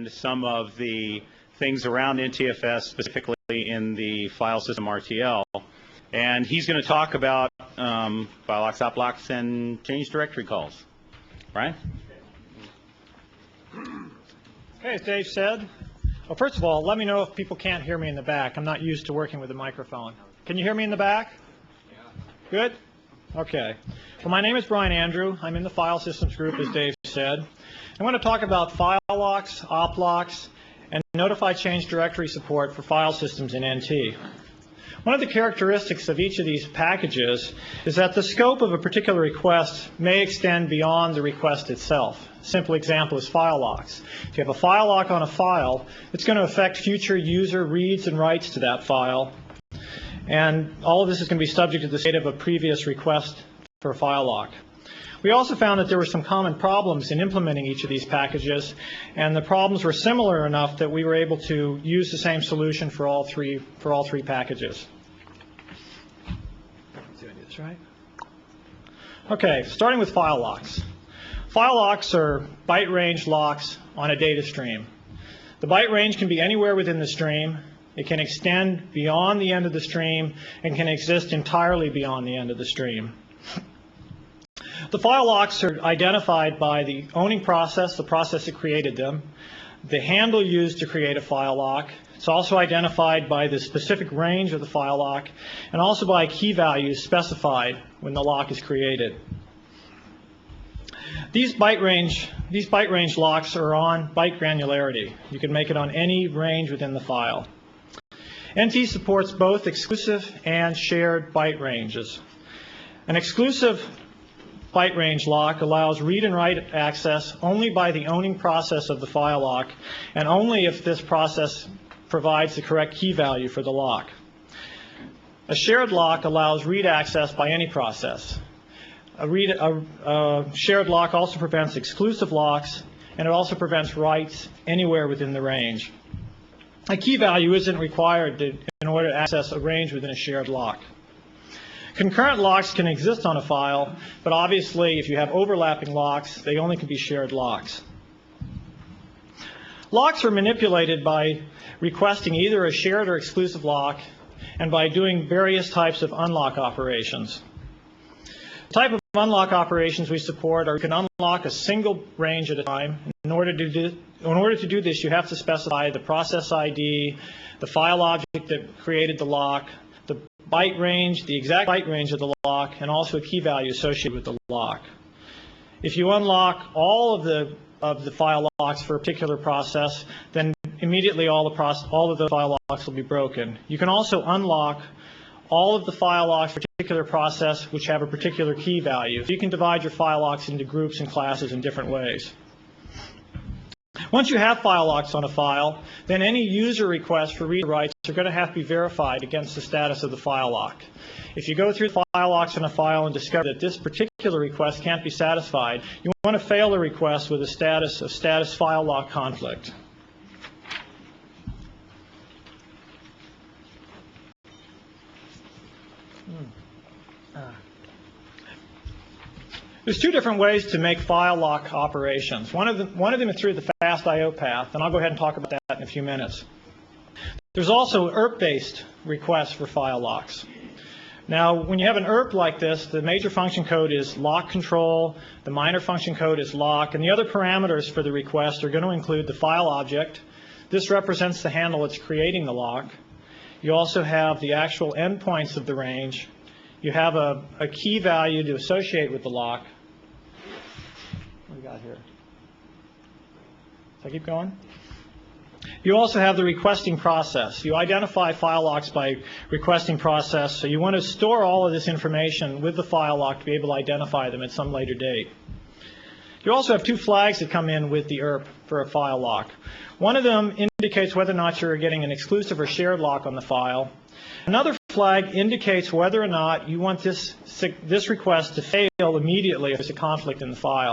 and some of the things around NTFS, specifically in the file system RTL. And he's going to talk about file locks, oplocks, and change directory calls. Brian? Okay, as Dave said, well, first of all, let me know if people can't hear me in the back. I'm not used to working with a microphone. Can you hear me in the back? Good? Okay. Well, my name is Brian Andrew. I'm in the file systems group, as Dave said. I want to talk about file locks, oplocks, and notify change directory support for file systems in NT. One of the characteristics of each of these packages is that the scope of a particular request may extend beyond the request itself. A simple example is file locks. If you have a file lock on a file, it's going to affect future user reads and writes to that file. And all of this is going to be subject to the state of a previous request for a file lock. We also found that there were some common problems in implementing each of these packages, and the problems were similar enough that we were able to use the same solution for all three packages. Let's see if I do this right. Okay, starting with file locks. File locks are byte range locks on a data stream. The byte range can be anywhere within the stream. It can extend beyond the end of the stream and can exist entirely beyond the end of the stream. The file locks are identified by the owning process, the process that created them, the handle used to create a file lock. It's also identified by the specific range of the file lock, and also by key values specified when the lock is created. These byte range locks are on byte granularity. You can make it on any range within the file. NT supports both exclusive and shared byte ranges. An exclusive byte range lock allows read and write access only by the owning process of the file lock, and only if this process provides the correct key value for the lock. A shared lock allows read access by any process. A shared lock also prevents exclusive locks, and it also prevents writes anywhere within the range. A key value isn't required in order to access a range within a shared lock. Concurrent locks can exist on a file, but obviously if you have overlapping locks, they only can be shared locks. Locks are manipulated by requesting either a shared or exclusive lock and by doing various types of unlock operations. The type of unlock operations we support are you can unlock a single range at a time. In order to do this, you have to specify the process ID, the file object that created the lock, the byte range, the exact byte range of the lock, and also a key value associated with the lock. If you unlock all of the file locks for a particular process, then immediately all of the file locks will be broken. You can also unlock all of the file locks for a particular process which have a particular key value. So you can divide your file locks into groups and classes in different ways. Once you have file locks on a file, then any user requests for read and writes are going to have to be verified against the status of the file lock. If you go through the file locks in a file and discover that this particular request can't be satisfied, you want to fail the request with a status file lock conflict. There's two different ways to make file lock operations. One of them is through the fast I/O path, and I'll go ahead and talk about that in a few minutes. There's also ERP-based requests for file locks. Now, when you have an ERP like this, the major function code is lock control, the minor function code is lock, and the other parameters for the request are going to include the file object. This represents the handle that's creating the lock. You also have the actual endpoints of the range. You have a key value to associate with the lock. What do we got here? So I keep going. You also have the requesting process. You identify file locks by requesting process, so you want to store all of this information with the file lock to be able to identify them at some later date. You also have two flags that come in with the ERP for a file lock. One of them indicates whether or not you're getting an exclusive or shared lock on the file. Another flag indicates whether or not you want this request to fail immediately if there's a conflict in the file.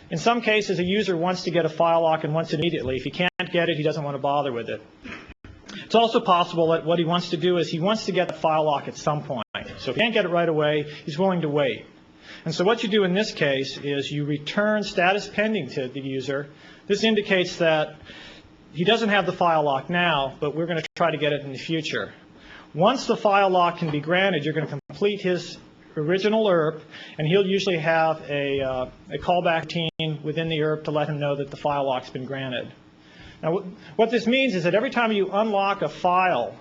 In some cases, a user wants to get a file lock and wants it immediately. If he can't get it, he doesn't want to bother with it. It's also possible that what he wants to do is he wants to get the file lock at some point. So if he can't get it right away, he's willing to wait. And so what you do in this case is you return status pending to the user. This indicates that he doesn't have the file lock now, but we're going to try to get it in the future. Once the file lock can be granted, you're going to complete his original ERP, and he'll usually have a callback routine within the ERP to let him know that the file lock's been granted. Now, what this means is that every time you unlock a file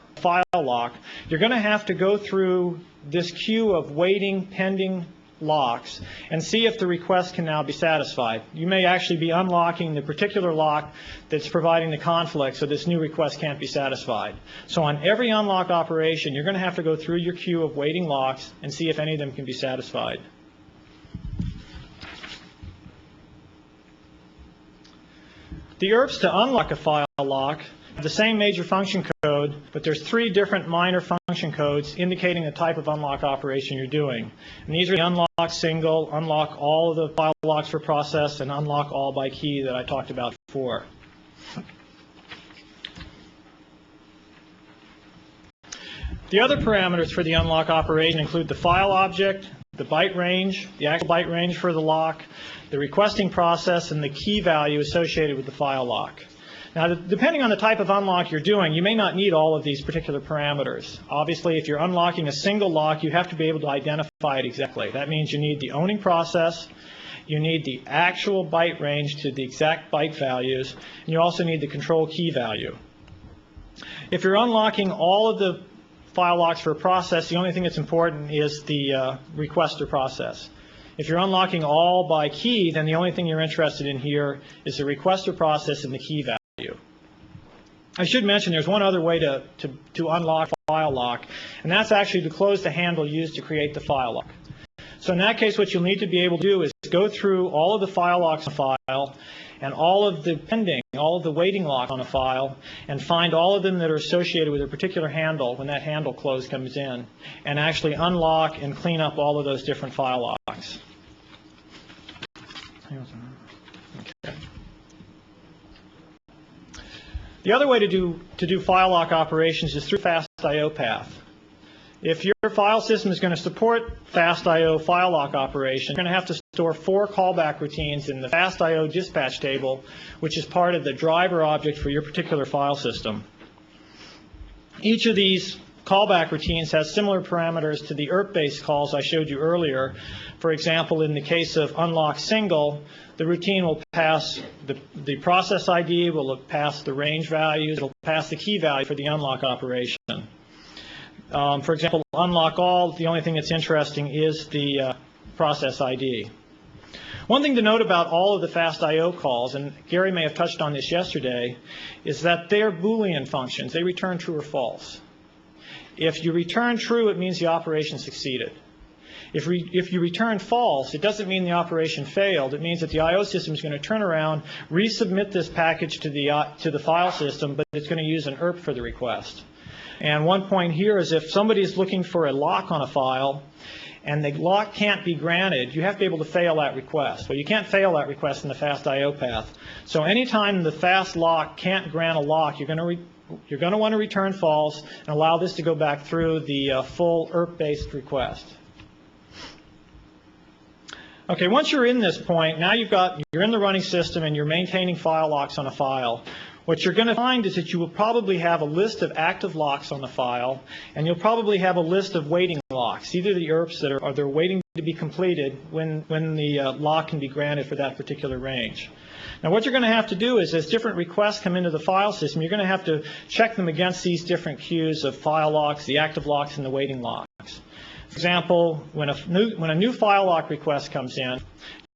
lock, you're going to have to go through this queue of waiting, pending locks and see if the request can now be satisfied. You may actually be unlocking the particular lock that's providing the conflict, so this new request can't be satisfied. So on every unlock operation, you're going to have to go through your queue of waiting locks and see if any of them can be satisfied. The ERPs to unlock a file lock have the same major function code, but there's 3 different minor function codes indicating the type of unlock operation you're doing. And these are the unlock single, unlock all of the file locks for process, and unlock all by key that I talked about before. The other parameters for the unlock operation include the file object, the byte range, the actual byte range for the lock, the requesting process, and the key value associated with the file lock. Now, depending on the type of unlock you're doing, you may not need all of these particular parameters. Obviously, if you're unlocking a single lock, you have to be able to identify it exactly. That means you need the owning process, you need the actual byte range to the exact byte values, and you also need the control key value. If you're unlocking all of the file locks for a process, the only thing that's important is the requester process. If you're unlocking all by key, then the only thing you're interested in here is the requester process and the key value. I should mention there's one other way to unlock a file lock, and that's actually to close the handle used to create the file lock. So in that case, what you'll need to be able to do is go through all of the file locks on a file and all of the pending, all of the waiting locks on a file, and find all of them that are associated with a particular handle when that handle close comes in, and actually unlock and clean up all of those different file locks. Okay. The other way to do file lock operations is through fast I/O path. If your file system is going to support fast I/O file lock operation, you're going to have to store 4 callback routines in the fast I/O dispatch table, which is part of the driver object for your particular file system. Each of these callback routines has similar parameters to the ERP-based calls I showed you earlier. For example, in the case of unlock single, the routine will pass the process ID, will pass the range values, it will pass the key value for the unlock operation. For example, unlock all, the only thing that's interesting is the process ID. One thing to note about all of the fast I/O calls, and Gary may have touched on this yesterday, is that they're Boolean functions. They return true or false. If you return true, it means the operation succeeded. If you return false, it doesn't mean the operation failed. It means that the I/O system is going to turn around, resubmit this package to the file system, but it's going to use an ERP for the request. And one point here is if somebody is looking for a lock on a file and the lock can't be granted, you have to be able to fail that request. Well, you can't fail that request in the fast I/O path. So anytime the fast lock can't grant a lock, you're going to want to return false and allow this to go back through the full ERP-based request. Okay, once you're in this point, now you're in the running system and you're maintaining file locks on a file. What you're going to find is that you will probably have a list of active locks on the file, and you'll probably have a list of waiting locks, either the ERPs that are waiting to be completed when the lock can be granted for that particular range. Now what you're going to have to do is as different requests come into the file system, you're going to have to check them against these different queues of file locks, the active locks, and the waiting locks. For example, when a new file lock request comes in,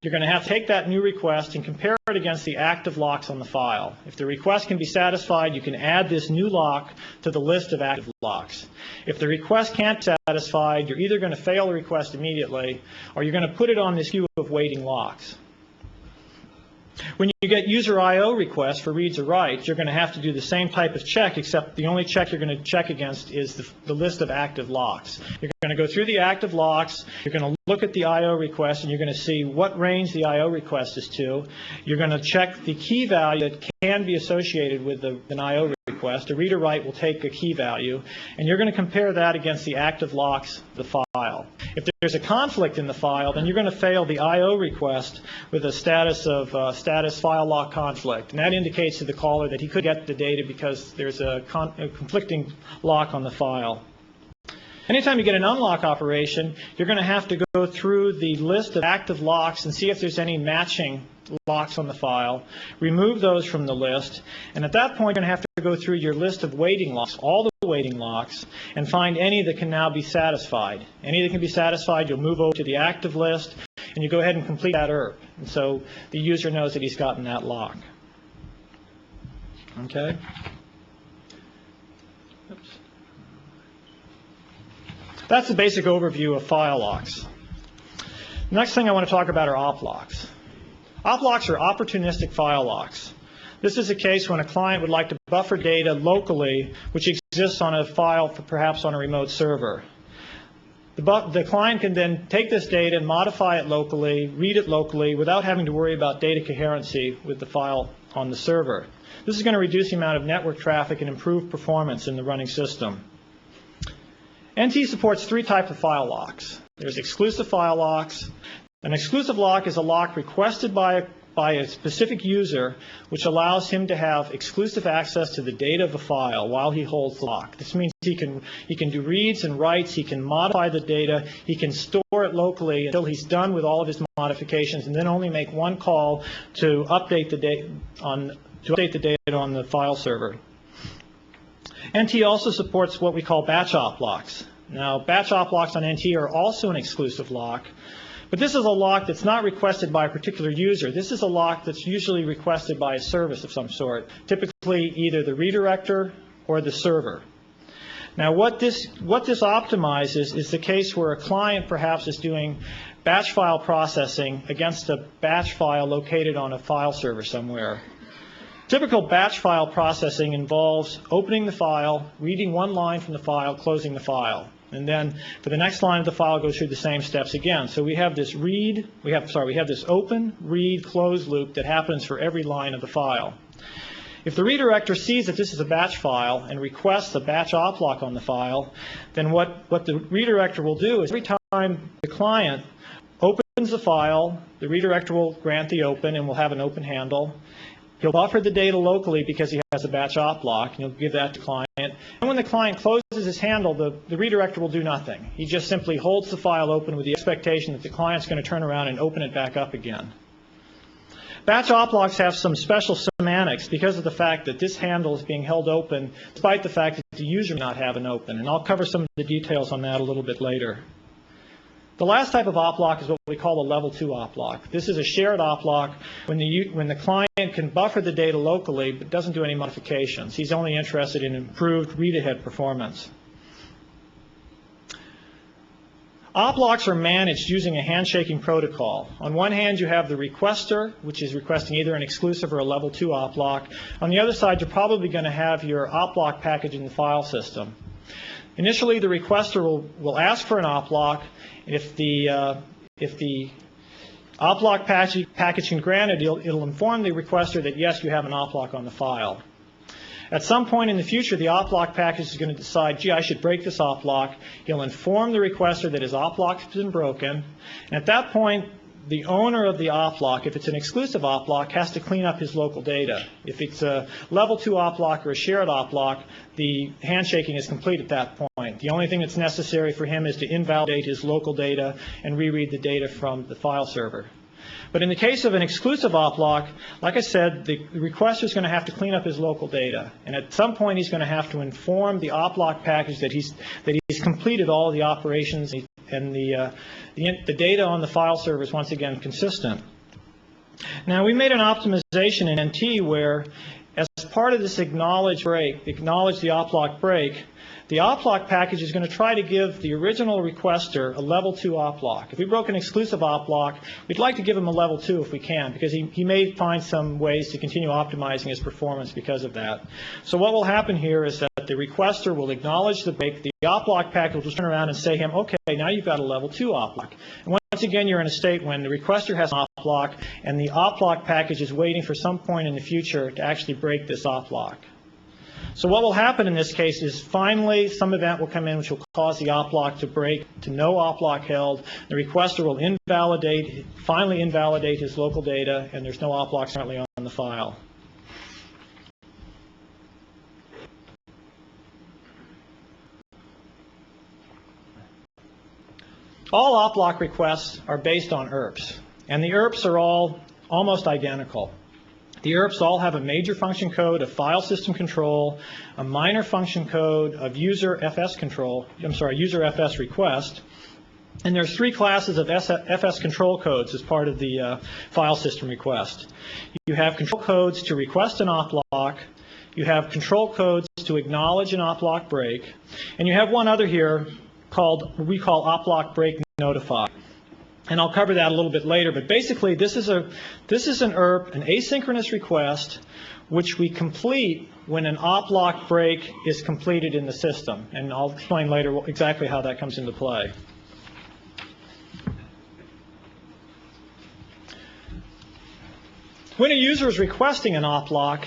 you're going to have to take that new request and compare it against the active locks on the file. If the request can be satisfied, you can add this new lock to the list of active locks. If the request can't be satisfied, you're either going to fail the request immediately or you're going to put it on this queue of waiting locks. When you get user I/O requests for reads or writes, you're going to have to do the same type of check, except the only check you're going to check against is the list of active locks. You're going to go through the active locks, you're going to look at the I/O request, and you're going to see what range the I/O request is to. You're going to check the key value that can be associated with an I/O request. A read or write will take a key value, and you're going to compare that against the active locks of the file. If there's a conflict in the file, then you're going to fail the I/O request with a status of status file lock conflict. And that indicates to the caller that he could get the data because there's a conflicting lock on the file. Anytime you get an unlock operation, you're going to have to go through the list of active locks and see if there's any matching locks on the file, remove those from the list, and at that point you're going to have to go through your list of waiting locks, all the waiting locks, and find any that can now be satisfied. Any that can be satisfied, you'll move over to the active list, and you go ahead and complete that ERP. And so the user knows that he's gotten that lock. Okay? Oops. That's the basic overview of file locks. Next thing I want to talk about are Oplocks. Oplocks are opportunistic file locks. This is a case when a client would like to buffer data locally which exists on a file, perhaps on a remote server. The client can then take this data and modify it locally, read it locally, without having to worry about data coherency with the file on the server. This is going to reduce the amount of network traffic and improve performance in the running system. NT supports three types of file locks. There's exclusive file locks. An exclusive lock is a lock requested by a specific user which allows him to have exclusive access to the data of a file while he holds the lock. This means he can do reads and writes, he can modify the data, he can store it locally until he's done with all of his modifications, and then only make one call to update the data on the file server. NT also supports what we call batch Oplocks. Now, batch Oplocks on NT are also an exclusive lock, but this is a lock that's not requested by a particular user. This is a lock that's usually requested by a service of some sort, typically either the redirector or the server. Now, what this optimizes is the case where a client perhaps is doing batch file processing against a batch file located on a file server somewhere. Typical batch file processing involves opening the file, reading one line from the file, closing the file. And then for the next line of the file, go through the same steps again. So we have this this open, read, close loop that happens for every line of the file. If the redirector sees that this is a batch file and requests a batch oplock on the file, then what the redirector will do is every time the client opens the file, the redirector will grant the open and will have an open handle. He'll buffer the data locally because he has a batch oplock, and he'll give that to the client. And when the client closes his handle, the redirector will do nothing. He just simply holds the file open with the expectation that the client's going to turn around and open it back up again. Batch oplocks have some special semantics because of the fact that this handle is being held open despite the fact that the user may not have an open. And I'll cover some of the details on that a little bit later. The last type of oplock is what we call a level 2 oplock. This is a shared oplock when the client can buffer the data locally but doesn't do any modifications. He's only interested in improved read-ahead performance. Oplocks are managed using a handshaking protocol. On one hand, you have the requester, which is requesting either an exclusive or a level 2 oplock. On the other side, you're probably going to have your oplock package in the file system. Initially, the requester will ask for an oplock. If the oplock package can grant it, it'll inform the requester that yes, you have an oplock on the file. At some point in the future, the oplock package is going to decide, gee, I should break this oplock. He'll inform the requester that his oplock has been broken. And at that point, the owner of the oplock, if it's an exclusive oplock, has to clean up his local data. If it's a level 2 oplock or a shared oplock, the handshaking is complete at that point. The only thing that's necessary for him is to invalidate his local data and reread the data from the file server. But in the case of an exclusive oplock, like I said, the requester is going to have to clean up his local data. And at some point, he's going to have to inform the oplock package that he's completed all of the operations and the data on the file server is once again consistent. Now, we made an optimization in NT where, as part of this acknowledge the oplock break, the oplock package is going to try to give the original requester a level 2 oplock. If we broke an exclusive oplock, we'd like to give him a level 2 if we can, because he may find some ways to continue optimizing his performance because of that. So what will happen here is that the requester will acknowledge the break. The oplock package will turn around and say to him, okay, now you've got a level 2 oplock. And once again, you're in a state when the requester has an oplock, and the oplock package is waiting for some point in the future to actually break this oplock. So what will happen in this case is finally some event will come in which will cause the oplock to break to no oplock held. The requester will finally invalidate his local data, and there's no oplocks currently on the file. All oplock requests are based on ERPs, and the ERPs are all almost identical. The ERPs all have a major function code of file system control, a minor function code of user FS request, and there's 3 classes of FS control codes as part of the file system request. You have control codes to request an oplock, you have control codes to acknowledge an oplock break, and you have one other here we call oplock break notify. And I'll cover that a little bit later, but basically this is an ERP, an asynchronous request, which we complete when an oplock break is completed in the system. And I'll explain later exactly how that comes into play. When a user is requesting an oplock,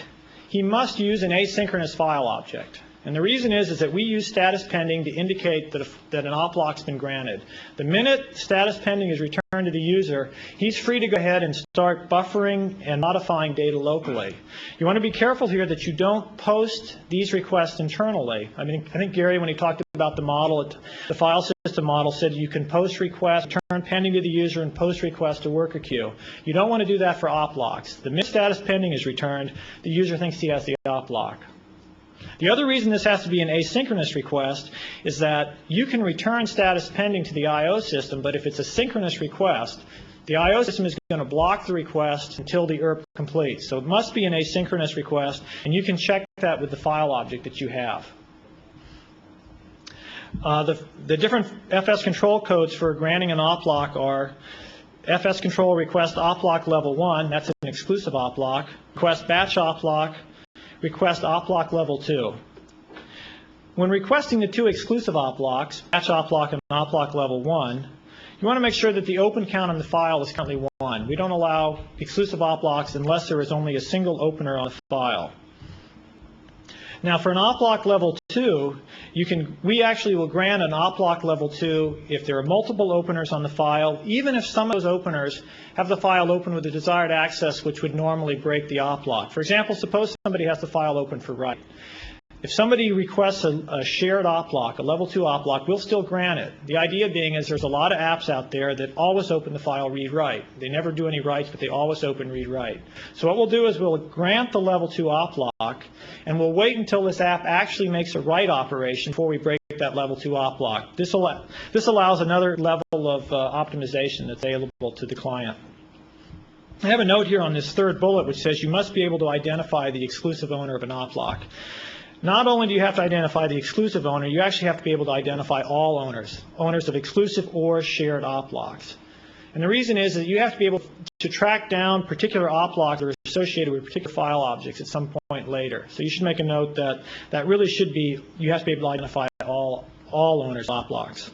he must use an asynchronous file object. And the reason is that we use status pending to indicate that an oplock's been granted. The minute status pending is returned to the user, he's free to go ahead and start buffering and modifying data locally. You want to be careful here that you don't post these requests internally. I think Gary, when he talked about the model, the file system model, said you can post requests, return pending to the user, and post request to worker queue. You don't want to do that for oplocks. The minute status pending is returned, the user thinks he has the oplock. The other reason this has to be an asynchronous request is that you can return status pending to the I/O system, but if it's a synchronous request, the I/O system is going to block the request until the ERP completes. So it must be an asynchronous request, and you can check that with the file object that you have. The different FS control codes for granting an oplock are FS control request oplock level 1, that's an exclusive oplock, request batch oplock, request oplock level 2. When requesting the 2 exclusive oplocks, batch oplock and oplock level 1, you want to make sure that the open count on the file is currently 1. We don't allow exclusive oplocks unless there is only a single opener on the file. Now for an oplock level 2, we actually will grant an oplock level 2 if there are multiple openers on the file, even if some of those openers have the file open with the desired access which would normally break the oplock. For example, suppose somebody has the file open for write. If somebody requests a shared oplock, a level 2 oplock, we'll still grant it. The idea being is there's a lot of apps out there that always open the file read-write. They never do any writes, but they always open read-write. So what we'll do is we'll grant the level 2 oplock, and we'll wait until this app actually makes a write operation before we break that level 2 oplock. This allows another level of optimization that's available to the client. I have a note here on this third bullet which says you must be able to identify the exclusive owner of an oplock. Not only do you have to identify the exclusive owner, you actually have to be able to identify all owners of exclusive or shared oplocks. And the reason is that you have to be able to track down particular oplocks that are associated with particular file objects at some point later. So you should make a note that that really should be, you have to be able to identify all owners of oplocks.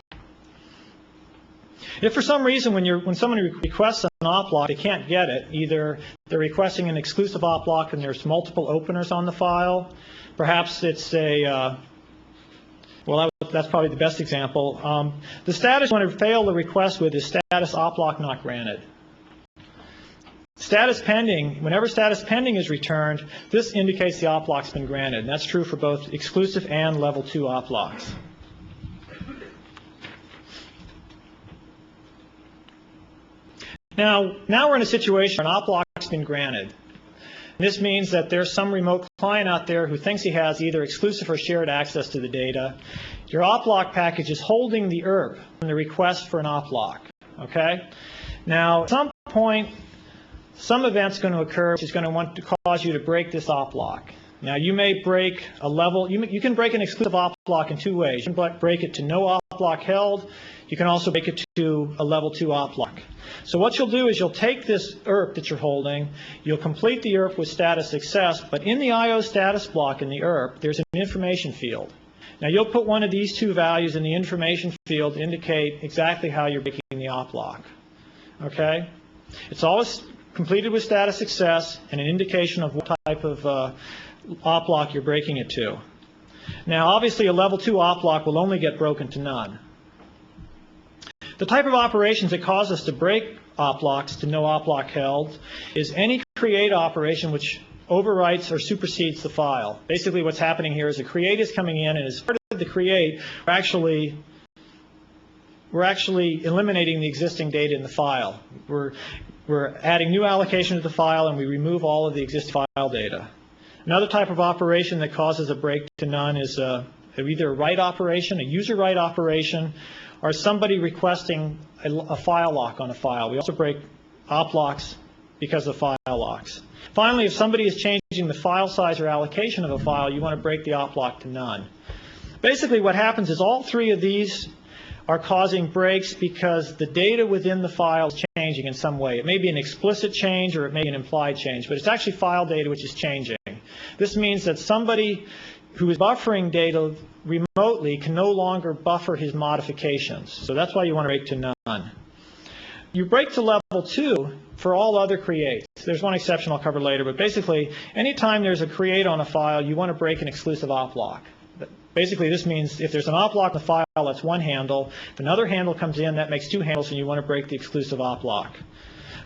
If for some reason when someone requests an oplock, they can't get it, either they're requesting an exclusive oplock and there's multiple openers on the file, perhaps it's that's probably the best example. The status you want to fail the request with is status oplock not granted. Status pending, whenever status pending is returned, this indicates the oplock's been granted. And that's true for both exclusive and level 2 oplocks. Now we're in a situation where an oplock's been granted. This means that there's some remote client out there who thinks he has either exclusive or shared access to the data. Your oplock package is holding the ERP and the request for an oplock. Okay? Now, at some point, some event's going to occur which is going to want to cause you to break this oplock. Now, you may break a level, you can break an exclusive oplock in 2 ways. You can break it to no oplock held. You can also break it to a level 2 oplock. So what you'll do is you'll take this ERP that you're holding, you'll complete the ERP with status success, but in the I/O status block in the ERP, there's an information field. Now you'll put one of these 2 values in the information field to indicate exactly how you're breaking the oplock. Okay? It's always completed with status success and an indication of what type of op lock you're breaking it to. Now, obviously, a level 2 op lock will only get broken to none. The type of operations that cause us to break op locks to no op lock held is any create operation which overwrites or supersedes the file. Basically, what's happening here is a create is coming in, and as part of the create, we're actually eliminating the existing data in the file. We're adding new allocation to the file, and we remove all of the existing file data. Another type of operation that causes a break to none is either a write operation, a user write operation, or somebody requesting a file lock on a file. We also break op locks because of file locks. Finally, if somebody is changing the file size or allocation of a file, you want to break the op lock to none. Basically, what happens is all three of these are causing breaks because the data within the file is changing in some way. It may be an explicit change or it may be an implied change, but it's actually file data which is changing. This means that somebody who is buffering data remotely can no longer buffer his modifications. So that's why you want to break to none. You break to level 2 for all other creates. There's one exception I'll cover later, but basically, anytime there's a create on a file, you want to break an exclusive op lock. Basically, this means if there's an op lock in the file, that's one handle. If another handle comes in, that makes two handles, and you want to break the exclusive op lock.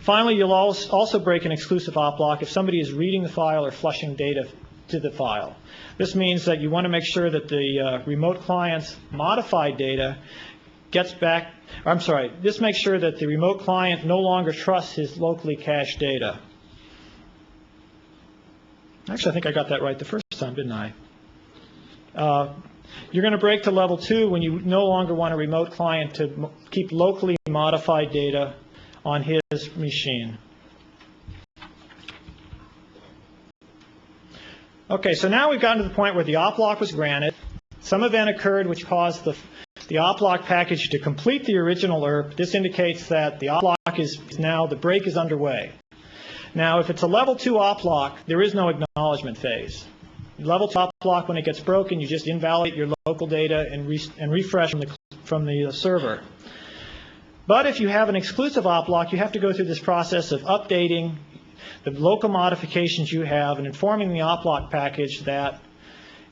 Finally, you'll also break an exclusive op lock if somebody is reading the file or flushing data to the file. This means that you want to make sure that the remote client's modified data gets back. This makes sure that the remote client no longer trusts his locally cached data. Actually, I think I got that right the first time, didn't I? You're going to break to level 2 when you no longer want a remote client to keep locally modified data on his machine. Okay, so now we've gotten to the point where the op lock was granted. Some event occurred which caused the op lock package to complete the original ERP. This indicates that the op lock is now, the break is underway. Now, if it's a level 2 op lock, there is no acknowledgement phase. Level 2 op lock, when it gets broken, you just invalidate your local data and refresh from the server. But if you have an exclusive op lock, you have to go through this process of updating the local modifications you have and informing the op lock package that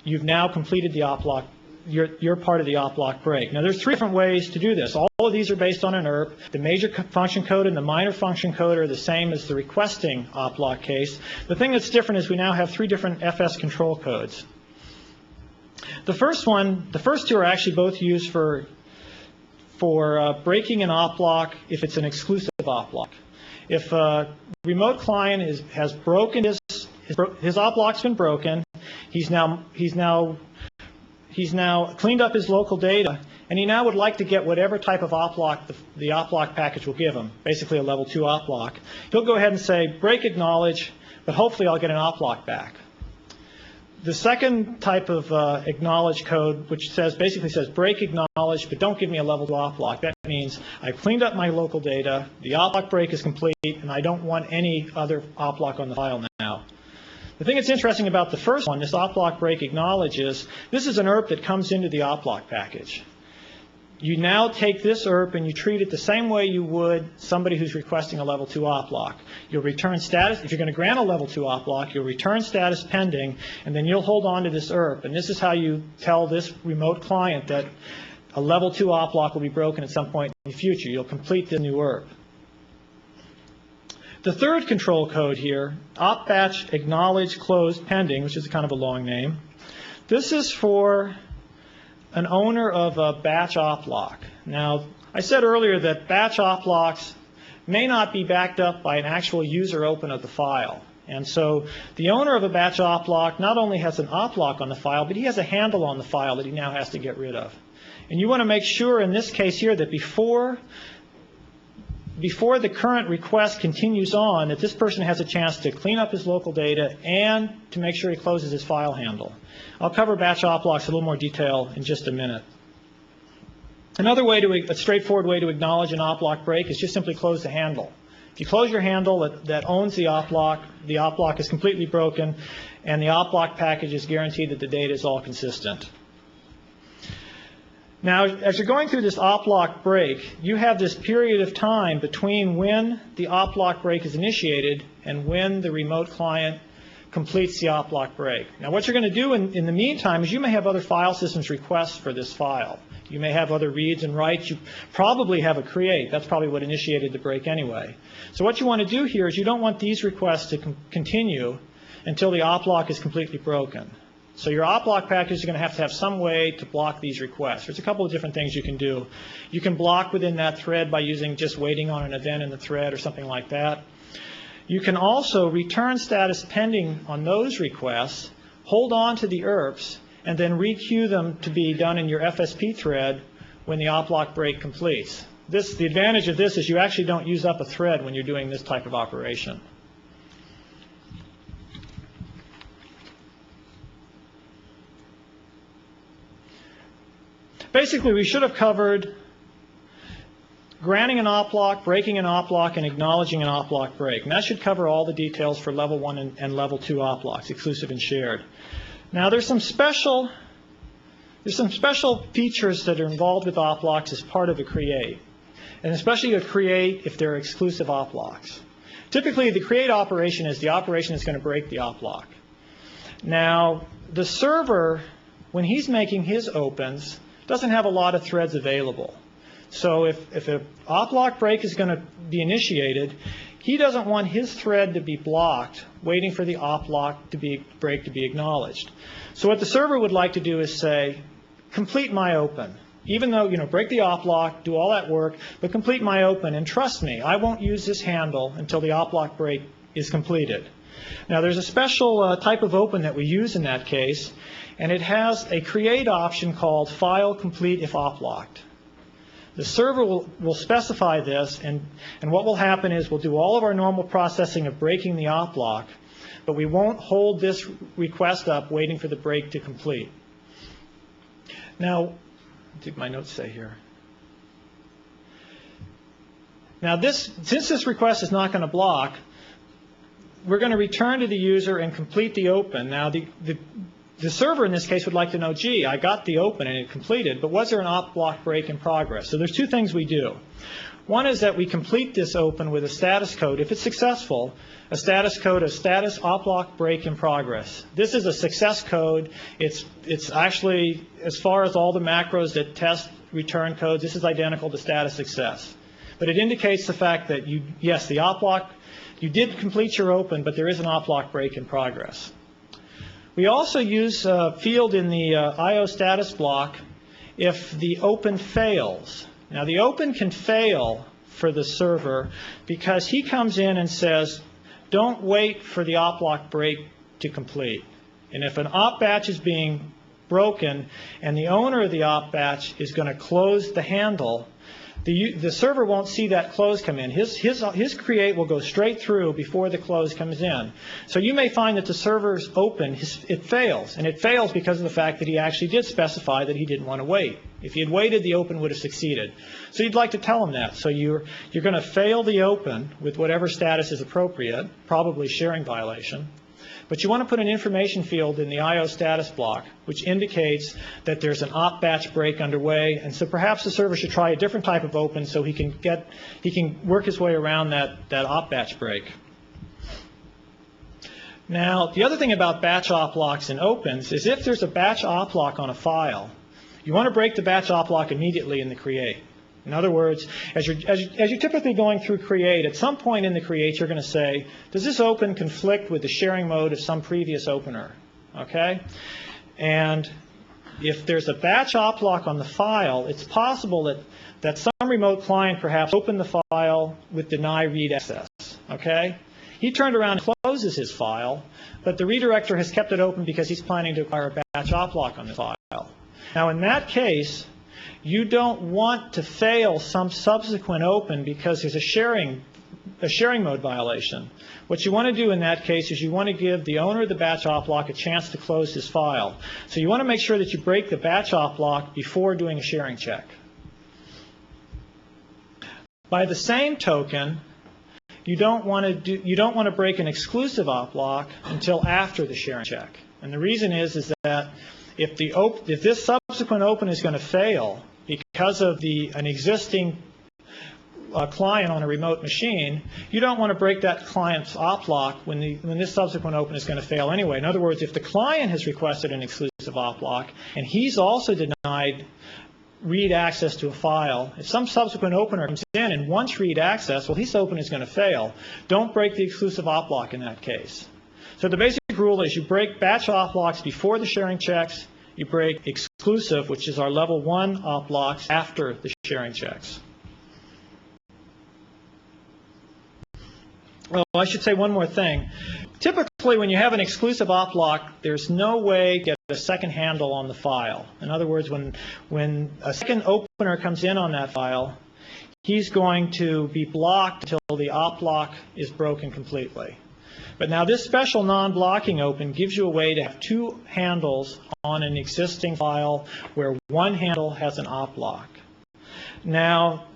you've now completed the op lock, your part of the op lock break. Now, there's 3 different ways to do this. All of these are based on an ERP. The major function code and the minor function code are the same as the requesting op lock case. The thing that's different is we now have 3 different FS control codes. The first 2 are actually both used for breaking an op lock if it's an exclusive op lock. If a remote client has broken his op lock's been broken, he's now cleaned up his local data, and he now would like to get whatever type of op lock the op lock package will give him, basically a level 2 op lock. He'll go ahead and say, break acknowledge, but hopefully I'll get an op lock back. The second type of acknowledge code, which basically says break acknowledge, but don't give me a level 2 op lock. That means I've cleaned up my local data, the op lock break is complete, and I don't want any other op lock on the file now. The thing that's interesting about the first one, this op lock break acknowledge, is this is an ERP that comes into the op lock package. You now take this ERP and you treat it the same way you would somebody who's requesting a level 2 op lock. You'll return status. If you're going to grant a level 2 op lock, you'll return status pending, and then you'll hold on to this ERP. And this is how you tell this remote client that a level 2 op lock will be broken at some point in the future. You'll complete the new ERP. The third control code here, op batch acknowledge closed pending, which is kind of a long name. This is for an owner of a batch op lock. Now, I said earlier that batch op locks may not be backed up by an actual user open of the file. And so the owner of a batch op lock not only has an op lock on the file, but he has a handle on the file that he now has to get rid of. And you want to make sure in this case here that before the current request continues on, that this person has a chance to clean up his local data and to make sure he closes his file handle. I'll cover batch op locks in a little more detail in just a minute. Another a straightforward way to acknowledge an op lock break is just simply close the handle. If you close your handle that owns the op lock is completely broken, and the op lock package is guaranteed that the data is all consistent. Now, as you're going through this op lock break, you have this period of time between when the op lock break is initiated and when the remote client completes the op lock break. Now what you're going to do in the meantime is you may have other file systems requests for this file. You may have other reads and writes. You probably have a create. That's probably what initiated the break anyway. So what you want to do here is you don't want these requests to continue until the op lock is completely broken. So your op lock package is going to have some way to block these requests. There's a couple of different things you can do. You can block within that thread by using just waiting on an event in the thread or something like that. You can also return status pending on those requests, hold on to the IRPs, and then requeue them to be done in your FSP thread when the op lock break completes. The advantage of this is you actually don't use up a thread when you're doing this type of operation. Basically, we should have covered granting an op lock, breaking an op lock, and acknowledging an op lock break. And that should cover all the details for level 1 and level 2 op locks, exclusive and shared. Now, there's some special features that are involved with op locks as part of a create, and especially a create if they're exclusive op locks. Typically, the create operation is the operation that's going to break the op lock. Now, the server, when he's making his opens, doesn't have a lot of threads available. So if an op lock break is going to be initiated, he doesn't want his thread to be blocked, waiting for the op lock break to be acknowledged. So what the server would like to do is say, complete my open. Even though, break the op lock, do all that work, but complete my open, and trust me, I won't use this handle until the op lock break is completed. Now, there's a special type of open that we use in that case, and it has a create option called file complete if op locked. The server will specify this, and what will happen is we'll do all of our normal processing of breaking the op lock, but we won't hold this request up waiting for the break to complete. Now, what did my notes say here? Now, since this request is not going to block, we're going to return to the user and complete the open. Now, the server in this case would like to know, gee, I got the open and it completed, but was there an op lock break in progress? So there's two things we do. One is that we complete this open with a status code. If it's successful, a status code of status op lock break in progress. This is a success code. It's actually, as far as all the macros that test return codes, this is identical to status success. But it indicates the fact that yes, the op lock, you did complete your open, but there is an op lock break in progress. We also use a field in the IO status block if the open fails. Now, the open can fail for the server because he comes in and says, don't wait for the op lock break to complete. And if an op batch is being broken and the owner of the op batch is going to close the handle, the server won't see that close come in. His create will go straight through before the close comes in. So you may find that the server's open, it fails. And it fails because of the fact that he actually did specify that he didn't want to wait. If he had waited, the open would have succeeded. So you'd like to tell him that. So you're going to fail the open with whatever status is appropriate, probably sharing violation. But you want to put an information field in the IO status block, which indicates that there's an op batch break underway, and so perhaps the server should try a different type of open so he can work his way around that op batch break. Now, the other thing about batch op locks and opens is if there's a batch op lock on a file, you want to break the batch op lock immediately in the create. In other words, as you're typically going through create, at some point in the create, you're going to say, does this open conflict with the sharing mode of some previous opener? Okay? And if there's a batch op lock on the file, it's possible that some remote client perhaps opened the file with deny read access. Okay? He turned around and closes his file, but the redirector has kept it open because he's planning to acquire a batch op lock on the file. Now, in that case, you don't want to fail some subsequent open because there's a sharing mode violation. What you want to do in that case is you want to give the owner of the batch op lock a chance to close his file. So you want to make sure that you break the batch op lock before doing a sharing check. By the same token, you don't want to break an exclusive op lock until after the sharing check. And the reason is that if this subsequent open is going to fail because of an existing client on a remote machine, you don't want to break that client's op lock when this subsequent open is going to fail anyway. In other words, if the client has requested an exclusive op lock and he's also denied read access to a file, if some subsequent opener comes in and wants read access, well, his open is going to fail. Don't break the exclusive op lock in that case. So the basic rule is you break batch op locks before the sharing checks, you break exclusive, which is our level 1 op locks, after the sharing checks. Oh, I should say one more thing. Typically, when you have an exclusive op lock, there's no way to get a second handle on the file. In other words, when a second opener comes in on that file, he's going to be blocked until the op lock is broken completely. But now this special non-blocking open gives you a way to have 2 handles on an existing file where one handle has an op lock. Now,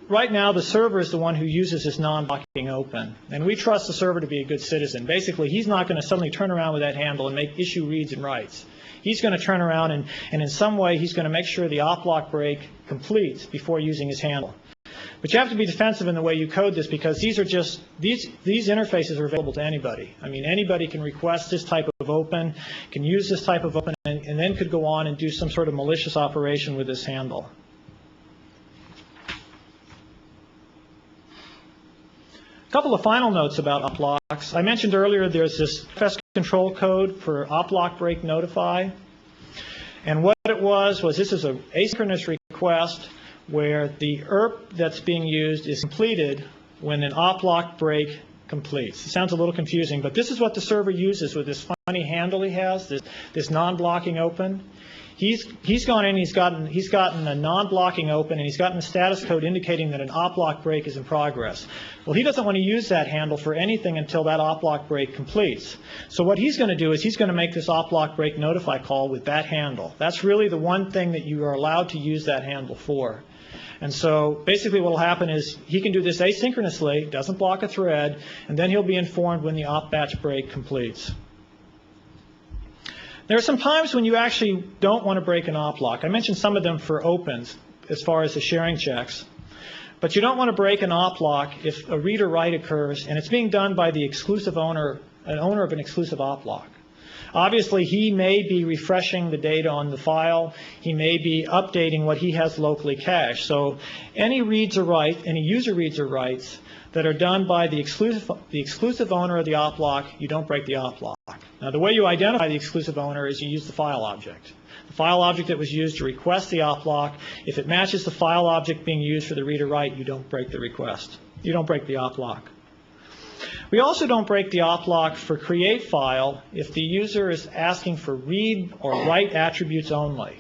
right now, the server is the one who uses this non-blocking open, and we trust the server to be a good citizen. Basically, he's not going to suddenly turn around with that handle and issue reads and writes. He's going to turn around and in some way he's going to make sure the op lock break completes before using his handle. But you have to be defensive in the way you code this, because these interfaces are available to anybody. I mean, anybody can request this type of open, can use this type of open, and then could go on and do some sort of malicious operation with this handle. A couple of final notes about Oplocks. I mentioned earlier there's this FS control code for oplock break notify. And what it was this is an asynchronous request where the ERP that's being used is completed when an oplock break completes. It sounds a little confusing, but this is what the server uses with this funny handle he has, this non-blocking open. He's gone in, he's gotten a non-blocking open, and he's gotten a status code indicating that an oplock break is in progress. Well, he doesn't want to use that handle for anything until that oplock break completes. So what he's going to do is he's going to make this oplock break notify call with that handle. That's really the one thing that you are allowed to use that handle for. And so basically what will happen is he can do this asynchronously, doesn't block a thread, and then he'll be informed when the op batch break completes. There are some times when you actually don't want to break an op lock. I mentioned some of them for opens as far as the sharing checks. But you don't want to break an op lock if a read or write occurs and it's being done by the exclusive owner, an owner of an exclusive op lock. Obviously, he may be refreshing the data on the file. He may be updating what he has locally cached. So any reads or writes, any user reads or writes that are done by the exclusive owner of the op lock, you don't break the op lock. Now, the way you identify the exclusive owner is you use the file object. The file object that was used to request the op lock, if it matches the file object being used for the read or write, you don't break the request. You don't break the op lock. We also don't break the op lock for create file if the user is asking for read or write attributes only.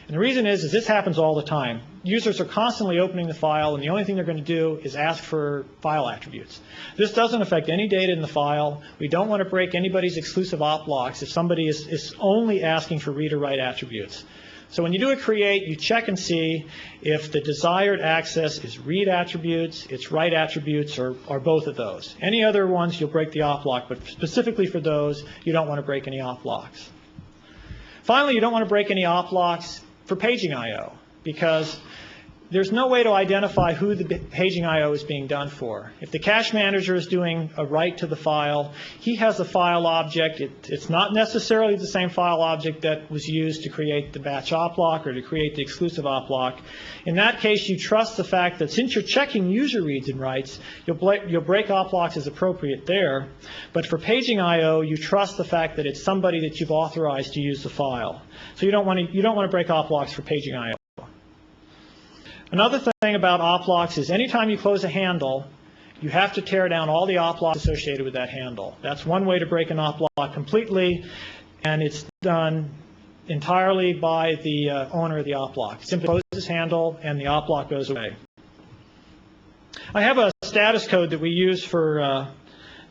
And the reason is this happens all the time. Users are constantly opening the file, and the only thing they're going to do is ask for file attributes. This doesn't affect any data in the file. We don't want to break anybody's exclusive op locks if somebody is only asking for read or write attributes. So when you do a create, you check and see if the desired access is read attributes, it's write attributes, or both of those. Any other ones, you'll break the op lock, but specifically for those, you don't want to break any op locks. Finally, you don't want to break any op locks for paging I/O, because there's no way to identify who the paging I/O is being done for. If the cache manager is doing a write to the file, he has a file object. It's not necessarily the same file object that was used to create the batch op lock or to create the exclusive op lock. In that case, you trust the fact that since you're checking user reads and writes, you'll break op locks as appropriate there. But for paging I/O, you trust the fact that it's somebody that you've authorized to use the file. So you don't want to break op locks for paging I/O. Another thing about op locks is anytime you close a handle, you have to tear down all the op locks associated with that handle. That's one way to break an op lock completely, and it's done entirely by the owner of the op lock. Simply close this handle, and the op lock goes away. I have a status code that we use for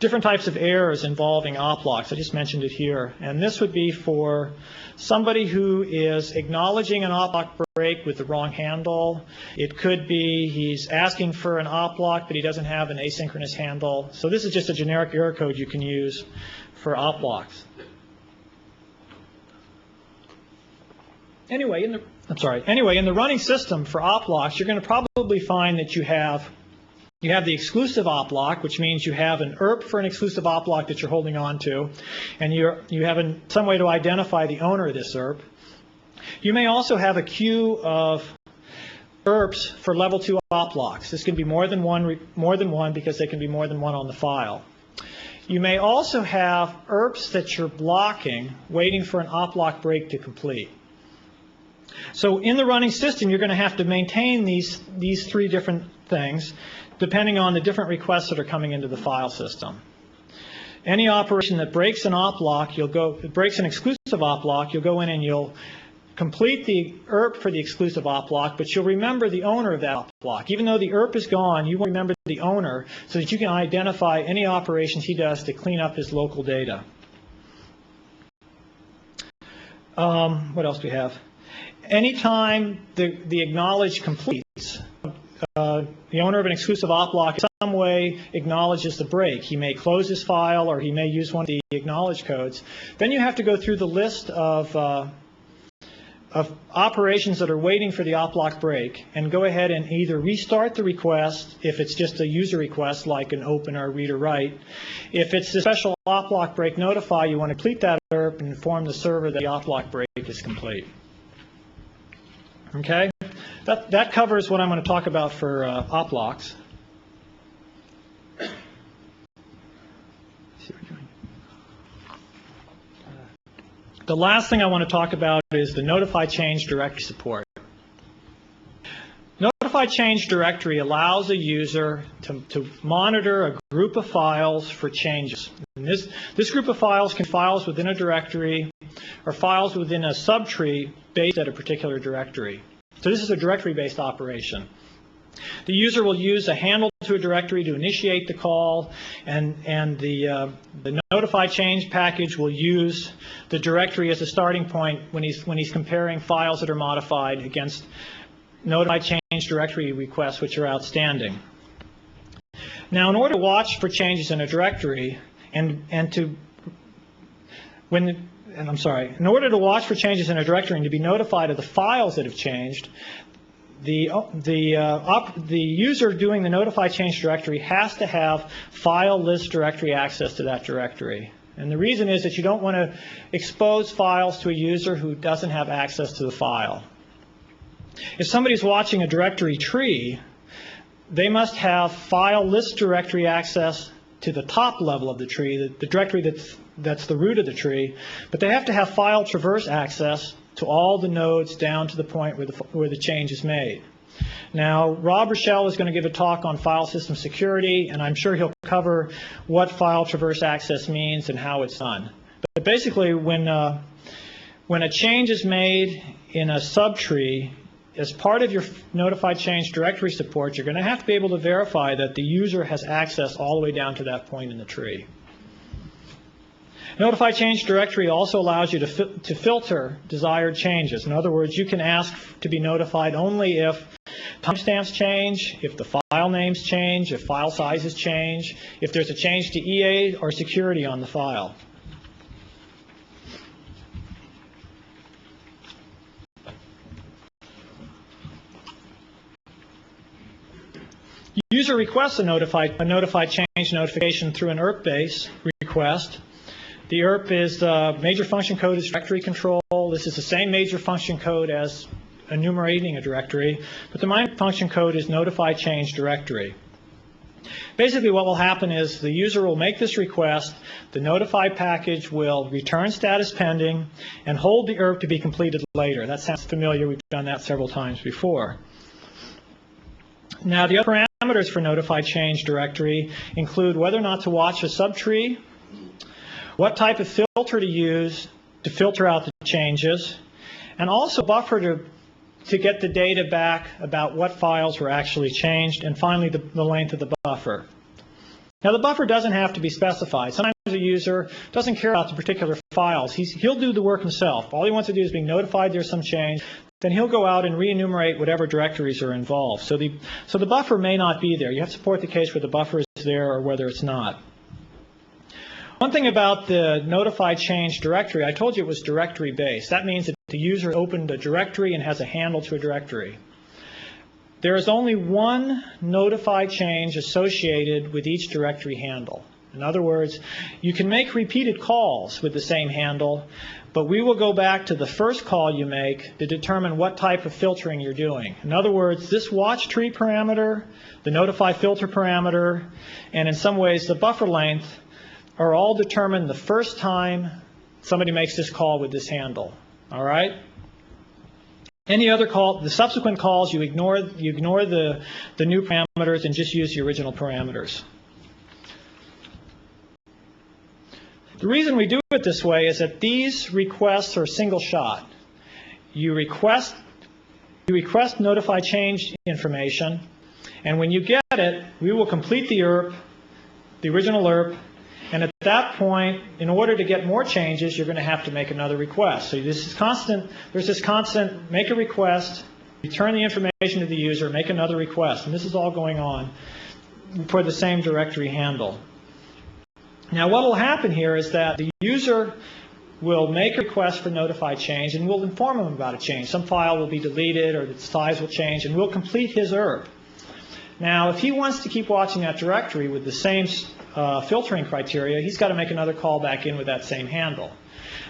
different types of errors involving op locks. I just mentioned it here. And this would be for somebody who is acknowledging an op lock break with the wrong handle. It could be he's asking for an op lock, but he doesn't have an asynchronous handle. So this is just a generic error code you can use for op locks. Anyway, in the running system for op locks, you're going to probably find that you have You have the exclusive oplock, which means you have an ERP for an exclusive oplock that you're holding on to, and you have some way to identify the owner of this ERP. You may also have a queue of ERPs for level 2 oplocks. This can be more than one because they can be more than one on the file. You may also have ERPs that you're blocking, waiting for an oplock break to complete. So in the running system, you're going to have to maintain these three different things, depending on the different requests that are coming into the file system. Any operation that breaks an oplock, breaks an exclusive oplock, you'll go in and you'll complete the ERP for the exclusive oplock, but you'll remember the owner of that oplock. Even though the ERP is gone, you will remember the owner so that you can identify any operations he does to clean up his local data. What else do we have? Anytime the acknowledge completes, the owner of an exclusive oplock in some way acknowledges the break. He may close his file or he may use one of the acknowledge codes. Then you have to go through the list of operations that are waiting for the oplock break and go ahead and either restart the request if it's just a user request like an open or read or write. If it's a special oplock break notify, you want to complete that ERP and inform the server that the oplock break is complete. Okay? That covers what I'm going to talk about for oplocks. The last thing I want to talk about is the Notify Change Directory support. Notify Change Directory allows a user to monitor a group of files for changes. And this group of files can be files within a directory or files within a subtree based at a particular directory. So this is a directory-based operation. The user will use a handle to a directory to initiate the call, and the Notify Change package will use the directory as a starting point when he's comparing files that are modified against Notify Change directory requests which are outstanding. Now, in order to watch for changes in a directory in order to watch for changes in a directory and to be notified of the files that have changed, the user doing the Notify Change directory has to have file list directory access to that directory. And the reason is that you don't want to expose files to a user who doesn't have access to the file. If somebody's watching a directory tree, they must have file list directory access to the top level of the tree, the directory that's the root of the tree, but they have to have file traverse access to all the nodes down to the point where the change is made. Now, Rob Rochelle is going to give a talk on file system security, and I'm sure he'll cover what file traverse access means and how it's done. But basically, when a change is made in a subtree, as part of your Notify Change directory support, you're going to have to be able to verify that the user has access all the way down to that point in the tree. Notify Change directory also allows you to filter desired changes. In other words, you can ask to be notified only if timestamps change, if the file names change, if file sizes change, if there's a change to EA or security on the file. User requests a Notify Change notification through an ERP-based request. The ERP is major function code is directory control. This is the same major function code as enumerating a directory, but the minor function code is Notify Change directory. Basically, what will happen is the user will make this request, the Notify package will return status pending, and hold the ERP to be completed later. That sounds familiar. We've done that several times before. Now, the other parameters for Notify Change directory include whether or not to watch a subtree, what type of filter to use to filter out the changes, and also buffer to get the data back about what files were actually changed, and finally the length of the buffer. Now, the buffer doesn't have to be specified. Sometimes a user doesn't care about the particular files. He'll do the work himself. All he wants to do is be notified there's some change. Then he'll go out and re-enumerate whatever directories are involved. So the buffer may not be there. You have to support the case where the buffer is there or whether it's not. One thing about the Notify Change directory, I told you it was directory-based. That means that the user opened a directory and has a handle to a directory. there is only one notify change associated with each directory handle. In other words, you can make repeated calls with the same handle, but we will go back to the first call you make to determine what type of filtering you're doing. In other words, this watch tree parameter, the notify filter parameter, and in some ways the buffer length are all determined the first time somebody makes this call with this handle. All right? Any other call, the subsequent calls, you ignore the new parameters and just use the original parameters. The reason we do it this way is that these requests are single shot. You request notify change information, and when you get it, we will complete the ERP, the original ERP, and at that point, in order to get more changes, you're going to have to make another request. So this is constant. There's this constant: make a request, return the information to the user, make another request, and this is all going on for the same directory handle. Now, what will happen here is that the user will make a request for notify change, and we'll inform him about a change. Some file will be deleted, or the size will change, and we'll complete his ERP. Now, if he wants to keep watching that directory with the same filtering criteria, he's got to make another call back in with that same handle.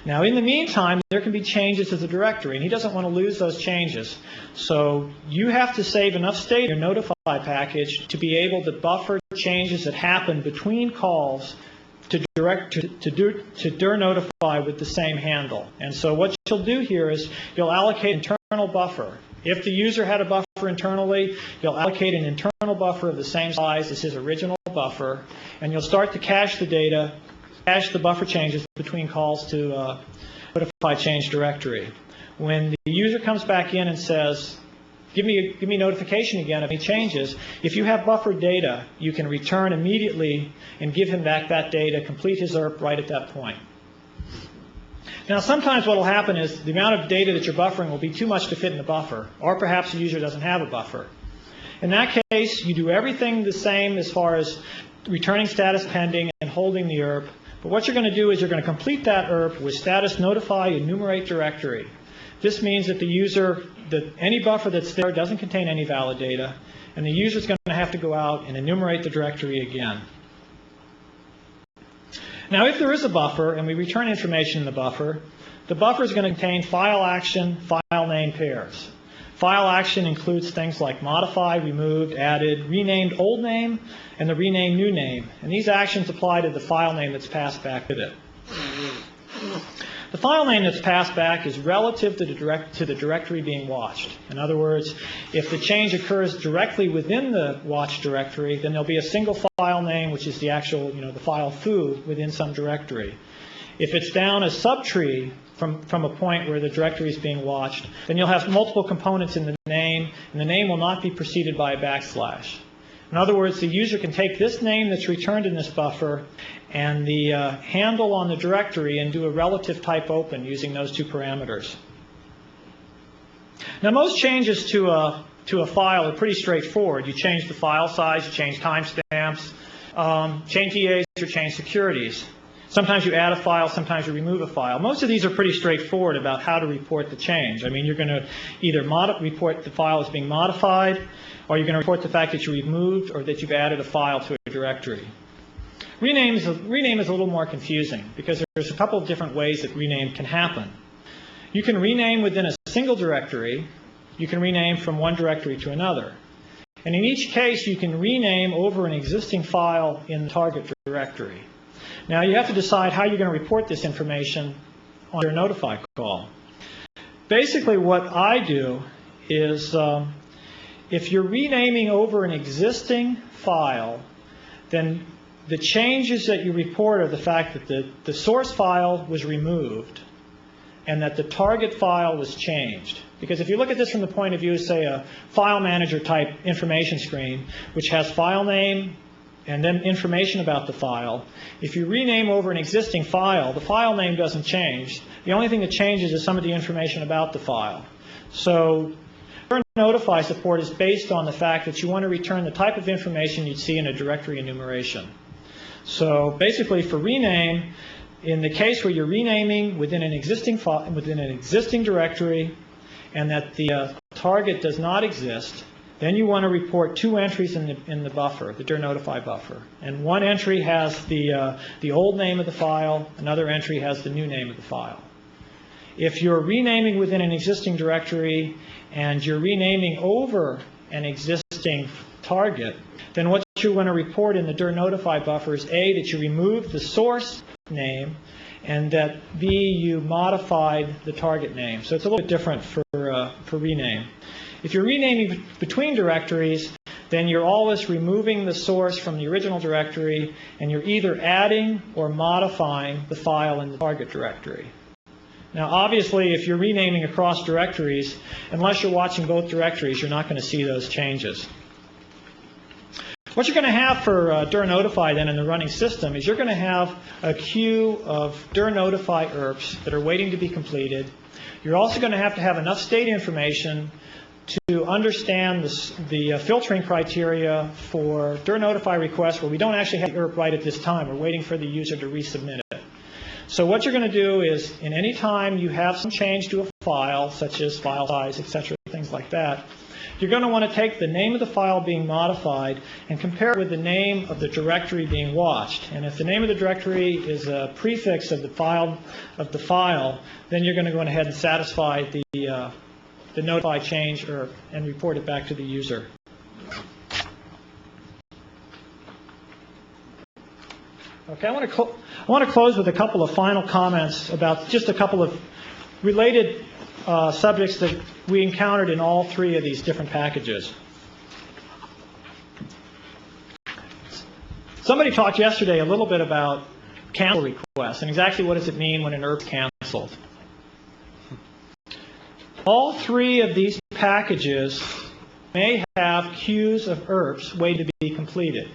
Now, in the meantime, there can be changes to the directory, and he doesn't want to lose those changes. So you have to save enough state in your notify package to be able to buffer changes that happen between calls to dir notify with the same handle. And so what you'll do here is you'll allocate internal buffer. If the user had a buffer internally, you'll allocate an internal buffer of the same size as his original buffer, and you'll start to cache the data, cache the buffer changes between calls to notify change directory. When the user comes back in and says, give me notification again of any changes, if you have buffered data, you can return immediately and give him back that data, complete his ERP right at that point. Now, sometimes what will happen is the amount of data that you're buffering will be too much to fit in the buffer, or perhaps the user doesn't have a buffer. In that case, you do everything the same as far as returning status pending and holding the ERP, but what you're going to do is you're going to complete that ERP with status notify enumerate directory. This means that the user, that any buffer that's there doesn't contain any valid data, and the user is going to have to go out and enumerate the directory again. Now, if there is a buffer and we return information in the buffer is going to contain file action, file name pairs. File action includes things like modified, removed, added, renamed old name, and the renamed new name. And these actions apply to the file name that's passed back with it. The file name that's passed back is relative to the directory being watched. In other words, if the change occurs directly within the watch directory, then there'll be a single file name, which is the actual, the file foo within some directory. If it's down a subtree from a point where the directory is being watched, then you'll have multiple components in the name, and the name will not be preceded by a backslash. In other words, the user can take this name that's returned in this buffer and the handle on the directory and do a relative type open using those two parameters. Now, most changes to a file are pretty straightforward. You change the file size, you change timestamps, change EAs, or change securities. Sometimes you add a file, sometimes you remove a file. Most of these are pretty straightforward about how to report the change. I mean, you're going to either report the file as being modified, or you're going to report the fact that you removed or that you've added a file to a directory. Rename is a little more confusing because there's a couple of different ways that rename can happen. You can rename within a single directory. You can rename from one directory to another. And in each case, you can rename over an existing file in the target directory. Now, you have to decide how you're going to report this information on your notify call. Basically, what I do is if you're renaming over an existing file, then the changes that you report are the fact that the source file was removed and that the target file was changed. Because if you look at this from the point of view, say, a file manager type information screen, which has file name and then information about the file, if you rename over an existing file, the file name doesn't change. The only thing that changes is some of the information about the file. So your notify support is based on the fact that you want to return the type of information you'd see in a directory enumeration. So basically, for rename, in the case where you're renaming within an existing file, within an existing directory, and that the target does not exist, then you want to report 2 entries in the buffer, the dir notify buffer. And one entry has the old name of the file, another entry has the new name of the file. If you're renaming within an existing directory and you're renaming over an existing target, then what you want to report in the dir notify buffer is A, that you removed the source name, and that B, you modified the target name. So it's a little bit different for rename. If you're renaming between directories, then you're always removing the source from the original directory, and you're either adding or modifying the file in the target directory. Now, obviously, if you're renaming across directories, unless you're watching both directories, you're not going to see those changes. What you're going to have for dir notify then in the running system is you're going to have a queue of dir notify IRPs that are waiting to be completed. You're also going to have enough state information to understand the filtering criteria for dir notify requests where we don't actually have the IRP right at this time. We're waiting for the user to resubmit it. So what you're going to do is, in any time you have some change to a file, such as file size, etc., things like that, you're going to want to take the name of the file being modified and compare it with the name of the directory being watched. And if the name of the directory is a prefix of the file, then you're going to go ahead and satisfy the notify change and report it back to the user. Okay, I want to close with a couple of final comments about just a couple of related subjects that we encountered in all 3 of these different packages. Somebody talked yesterday a little bit about cancel requests and exactly what does it mean when an IRP is canceled. All 3 of these packages may have queues of IRPs waiting to be completed.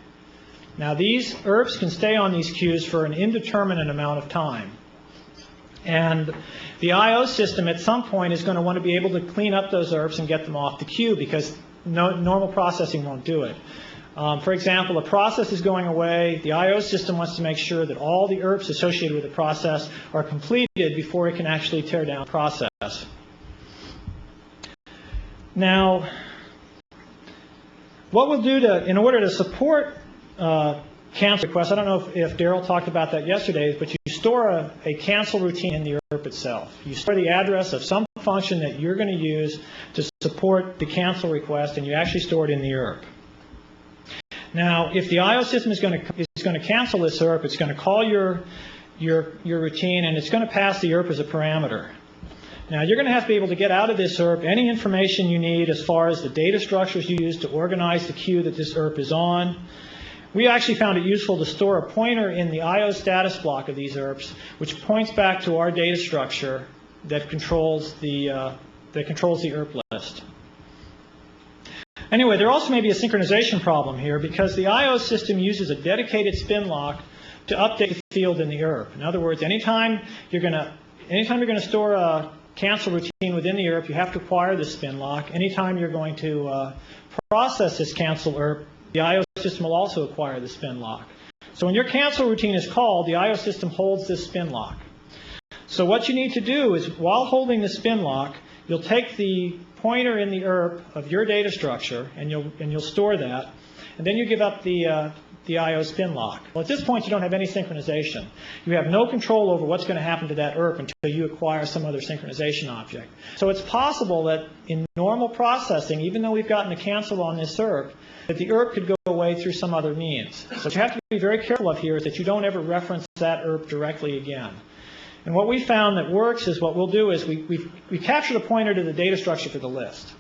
Now, these IRPs can stay on these queues for an indeterminate amount of time. And the I/O system at some point is going to want to be able to clean up those IRPs and get them off the queue because normal processing won't do it. For example, a process is going away. The I/O system wants to make sure that all the IRPs associated with the process are completed before it can actually tear down the process. Now, what we'll do in order to support cancel requests, I don't know if Daryl talked about that yesterday, but you store a cancel routine in the IRP itself. You store the address of some function that you're going to use to support the cancel request, and you actually store it in the IRP. Now, if the I/O system is going to cancel this IRP, it's going to call your routine, and it's going to pass the IRP as a parameter. Now, you're going to have to be able to get out of this IRP any information you need as far as the data structures you use to organize the queue that this IRP is on. We actually found it useful to store a pointer in the I/O status block of these IRPs, which points back to our data structure that controls the IRP list. Anyway, there also may be a synchronization problem here because the I/O system uses a dedicated spin lock to update the field in the IRP. In other words, anytime you're going to store a cancel routine within the IRP, you have to acquire the spin lock. Anytime you're going to process this cancel IRP, the I/O system will also acquire the spin lock. So when your cancel routine is called, the I/O system holds this spin lock. So what you need to do is, while holding the spin lock, you'll take the pointer in the IRP of your data structure, and you'll store that, and then you give up the I/O spin lock. Well, at this point, you don't have any synchronization. You have no control over what's going to happen to that IRP until you acquire some other synchronization object. So it's possible that in normal processing, even though we've gotten a cancel on this IRP, that the IRP could go away through some other means. So what you have to be very careful of here is that you don't ever reference that IRP directly again. And what we found that works is what we'll do is we capture the pointer to the data structure for the list.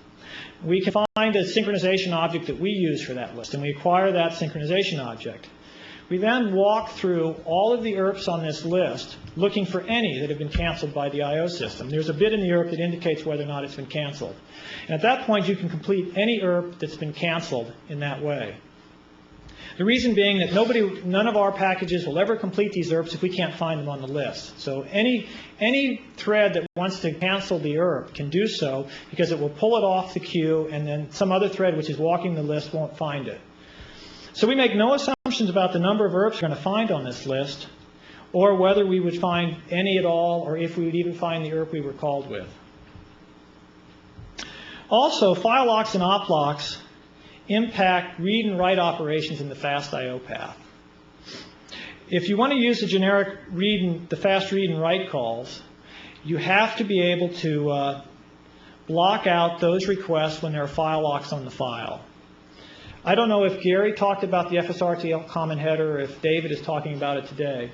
We can find a synchronization object that we use for that list, and we acquire that synchronization object. We then walk through all of the IRPs on this list, looking for any that have been canceled by the I/O system. There's a bit in the IRP that indicates whether or not it's been canceled. And at that point, you can complete any IRP that's been canceled in that way. The reason being that none of our packages will ever complete these IRPs if we can't find them on the list. So any thread that wants to cancel the IRP can do so because it will pull it off the queue, and then some other thread which is walking the list won't find it. So we make no assumptions about the number of IRPs we're going to find on this list, or whether we would find any at all, or if we would even find the IRP we were called with. Also, file locks and oplocks impact read and write operations in the fast I/O path. If you want to use the generic the fast read and write calls, you have to be able to block out those requests when there are file locks on the file. I don't know if Gary talked about the FSRTL common header or if David is talking about it today,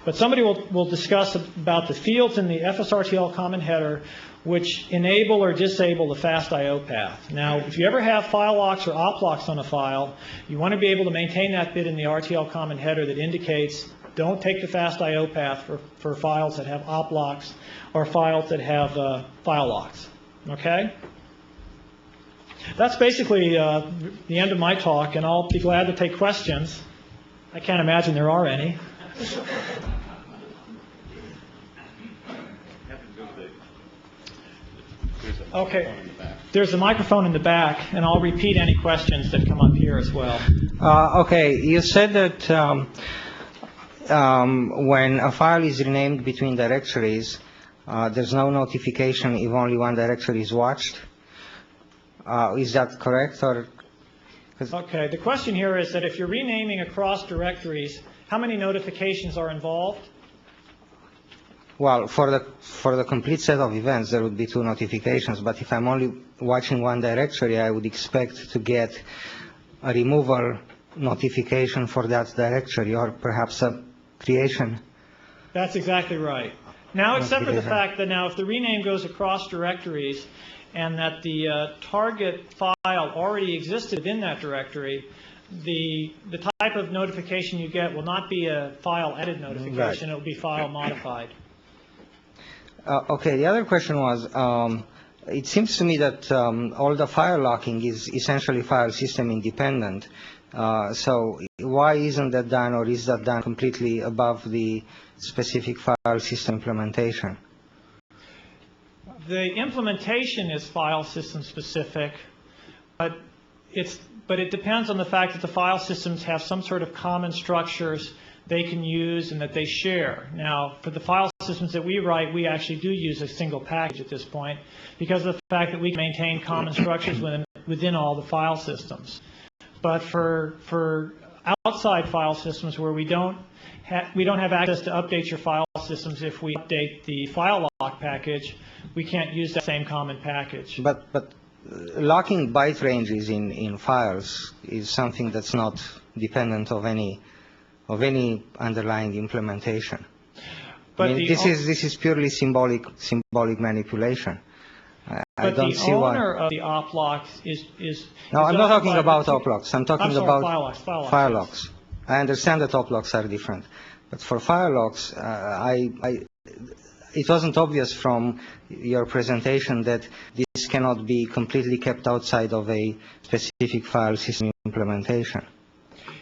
but somebody will discuss about the fields in the FSRTL common header which enable or disable the fast I/O path. Now, if you ever have file locks or oplocks on a file, you want to be able to maintain that bit in the RTL common header that indicates don't take the fast I/O path for files that have oplocks or files that have file locks. Okay? That's basically the end of my talk, and I'll be glad to take questions. I can't imagine there are any. Okay, there's a microphone in the back, and I'll repeat any questions that come up here as well. Okay, you said that when a file is renamed between directories, there's no notification if only one directory is watched. Is that correct? Or Okay, the question here is that if you're renaming across directories, how many notifications are involved? well, for the complete set of events, there would be 2 notifications. But if I'm only watching one directory, I would expect to get a removal notification for that directory, or perhaps a creation. That's exactly right. Now, except for the fact that now if the rename goes across directories and that the target file already existed within that directory, the type of notification you get will not be a file edit notification, Right. It will be file modified. Okay, the other question was, it seems to me that all the file locking is essentially file system independent. So why isn't that done, or is that done completely above the specific file system implementation? The implementation is file system specific, but it depends on the fact that the file systems have some sort of common structures they can use and that they share. Now, for the file systems that we write, we actually do use a single package at this point because of the fact that we can maintain common structures within all the file systems. But for outside file systems where we don't have access to update your file systems, if we update the file lock package, we can't use that same common package. But locking byte ranges in files is something that's not dependent of any underlying implementation. But I mean, this is purely symbolic manipulation. I don't see why. But the owner of the oplocks is No, I'm not talking about oplocks. I'm talking sorry, about file locks. locks. I understand that oplocks are different, but for file locks, it wasn't obvious from your presentation that this cannot be completely kept outside of a specific file system implementation.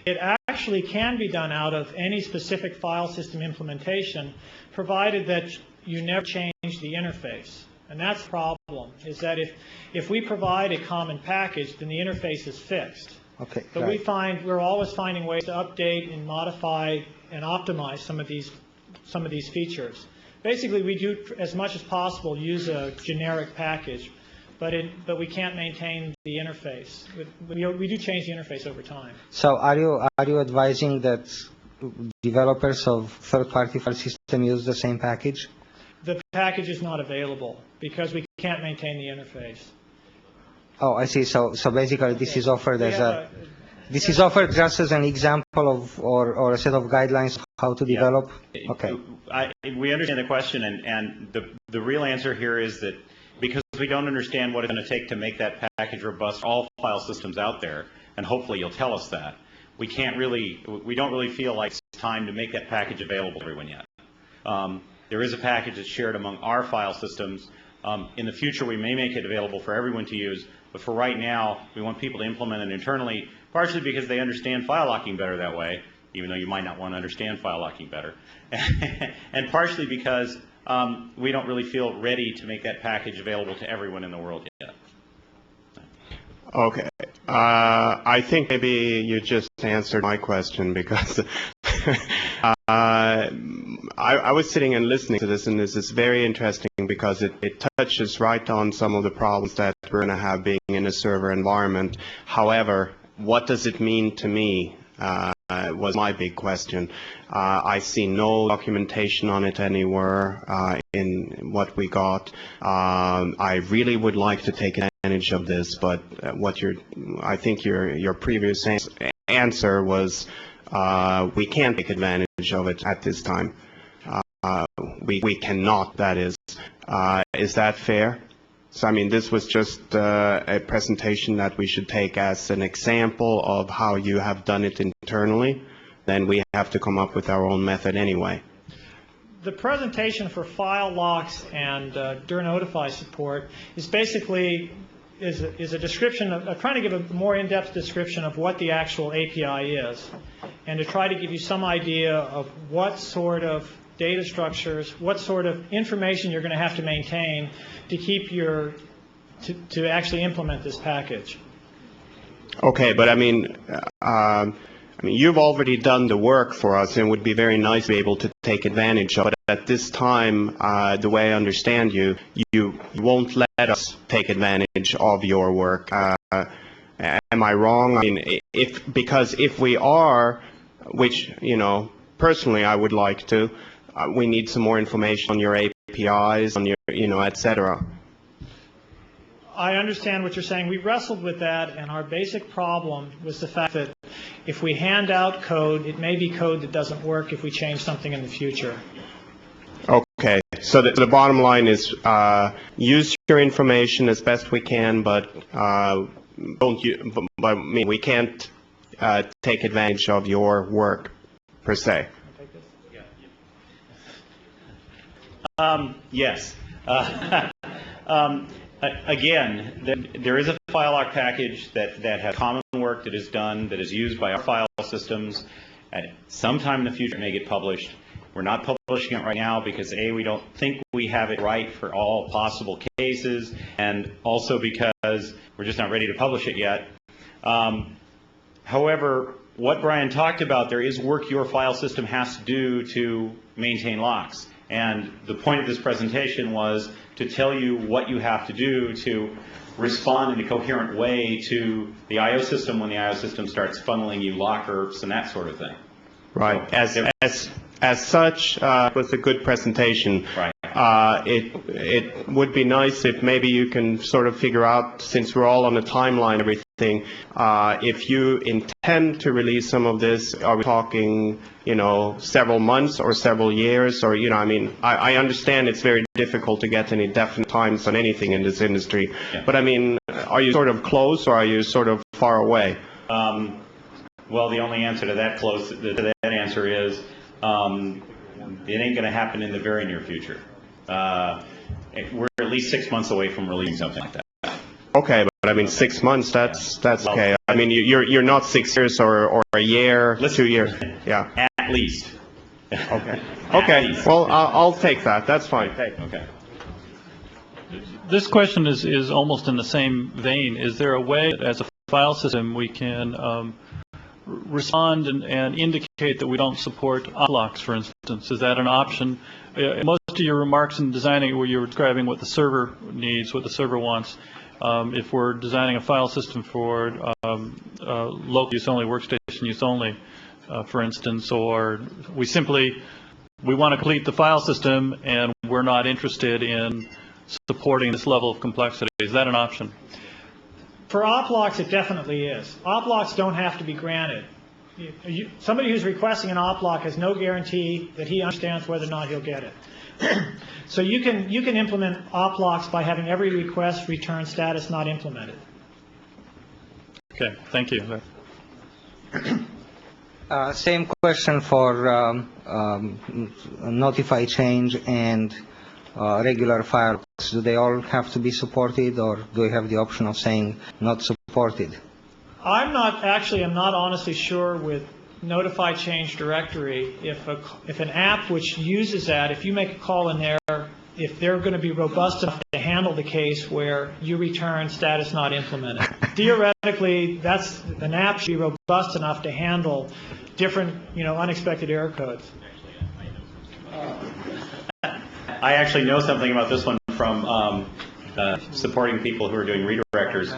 It actually can be done out of any specific file system implementation, provided that you never change the interface. And that's the problem, is that if we provide a common package, then the interface is fixed. Okay. But right. we're always finding ways to update and modify and optimize some of these features. Basically, we do as much as possible use a generic package, but we can't maintain the interface. We do change the interface over time. So are you advising that developers of third-party file system use the same package? The package is not available because we can't maintain the interface. Oh, I see. So basically, this is offered as this is offered just as an example of or a set of guidelines of how to develop. Okay. We understand the question, and the real answer here is that because we don't understand what it's going to take to make that package robust, all file systems out there, and hopefully you'll tell us that, we don't really feel like it's time to make that package available to everyone yet. There is a package that's shared among our file systems. In the future, we may make it available for everyone to use, but for right now, we want people to implement it internally, partially because they understand file locking better that way, even though you might not want to understand file locking better, and partially because we don't really feel ready to make that package available to everyone in the world yet. Okay. I think maybe you just answered my question because I was sitting and listening to this, and this is very interesting because it touches right on some of the problems that we're going to have being in a server environment. However, what does it mean to me? Was my big question. I see no documentation on it anywhere in what we got. I really would like to take advantage of this, but I think your previous answer was we can't take advantage of it at this time. We cannot, that is. Is that fair? So, I mean, this was just a presentation that we should take as an example of how you have done it internally. Then we have to come up with our own method anyway. The presentation for file locks and dir notify support is basically is a description of trying to give a more in-depth description of what the actual API is, and to try to give you some idea of what sort of data structures, what sort of information you're going to have to maintain to keep to actually implement this package. Okay, but I mean, you've already done the work for us, and it would be very nice to be able to take advantage of it. But at this time, the way I understand you won't let us take advantage of your work. Am I wrong? I mean, because if we are, which, personally I would like to, we need some more information on your APIs, on your, et cetera. I understand what you're saying. We wrestled with that, and our basic problem was the fact that if we hand out code, it may be code that doesn't work if we change something in the future. Okay, so the bottom line is use your information as best we can, but we can't take advantage of your work per se. Yes. Again, there is a file lock package that has common work that is done, that is used by our file systems. At some time in the future, it may get published. We're not publishing it right now because, A, we don't think we have it right for all possible cases, and also because we're just not ready to publish it yet. However, what Brian talked about, there is work your file system has to do to maintain locks. And the point of this presentation was to tell you what you have to do to respond in a coherent way to the I/O system when the I/O system starts funneling you lockers and that sort of thing. Right. As such, it was a good presentation. Right. It would be nice if maybe you can sort of figure out, since we're all on a timeline, everything, if you intend to release some of this. Are we talking, several months or several years, or, I understand it's very difficult to get any definite times on anything in this industry. Yeah. But are you sort of close, or are you sort of far away? Well, the only answer to that answer is it ain't going to happen in the very near future. We're at least 6 months away from releasing something like that. Okay, but 6 months, that's okay. You're not 6 years or a year, 2 years. Yeah. At least. Okay. Okay. Well, I'll take that. That's fine. Okay. This question is almost in the same vein. Is there a way that as a file system we can respond and indicate that we don't support Oplocks, for instance? Is that an option? Most of your remarks in designing it where you were describing what the server needs, what the server wants. If we're designing a file system for local use only, workstation use only, for instance, or we want to complete the file system and we're not interested in supporting this level of complexity. Is that an option? For Oplocks, it definitely is. Oplocks don't have to be granted. Somebody who's requesting an Oplock has no guarantee that he understands whether or not he'll get it. So you can implement Oplocks by having every request return status not implemented. Okay, thank you. Same question for notify change and regular files. Do they all have to be supported, or do we have the option of saying not supported? I'm not honestly sure with notify change directory if an app which uses that, if you make a call in there, if they're going to be robust enough to handle the case where you return status not implemented. Theoretically, an app should be robust enough to handle different, unexpected error codes. I actually know something about this one from supporting people who are doing redirectors.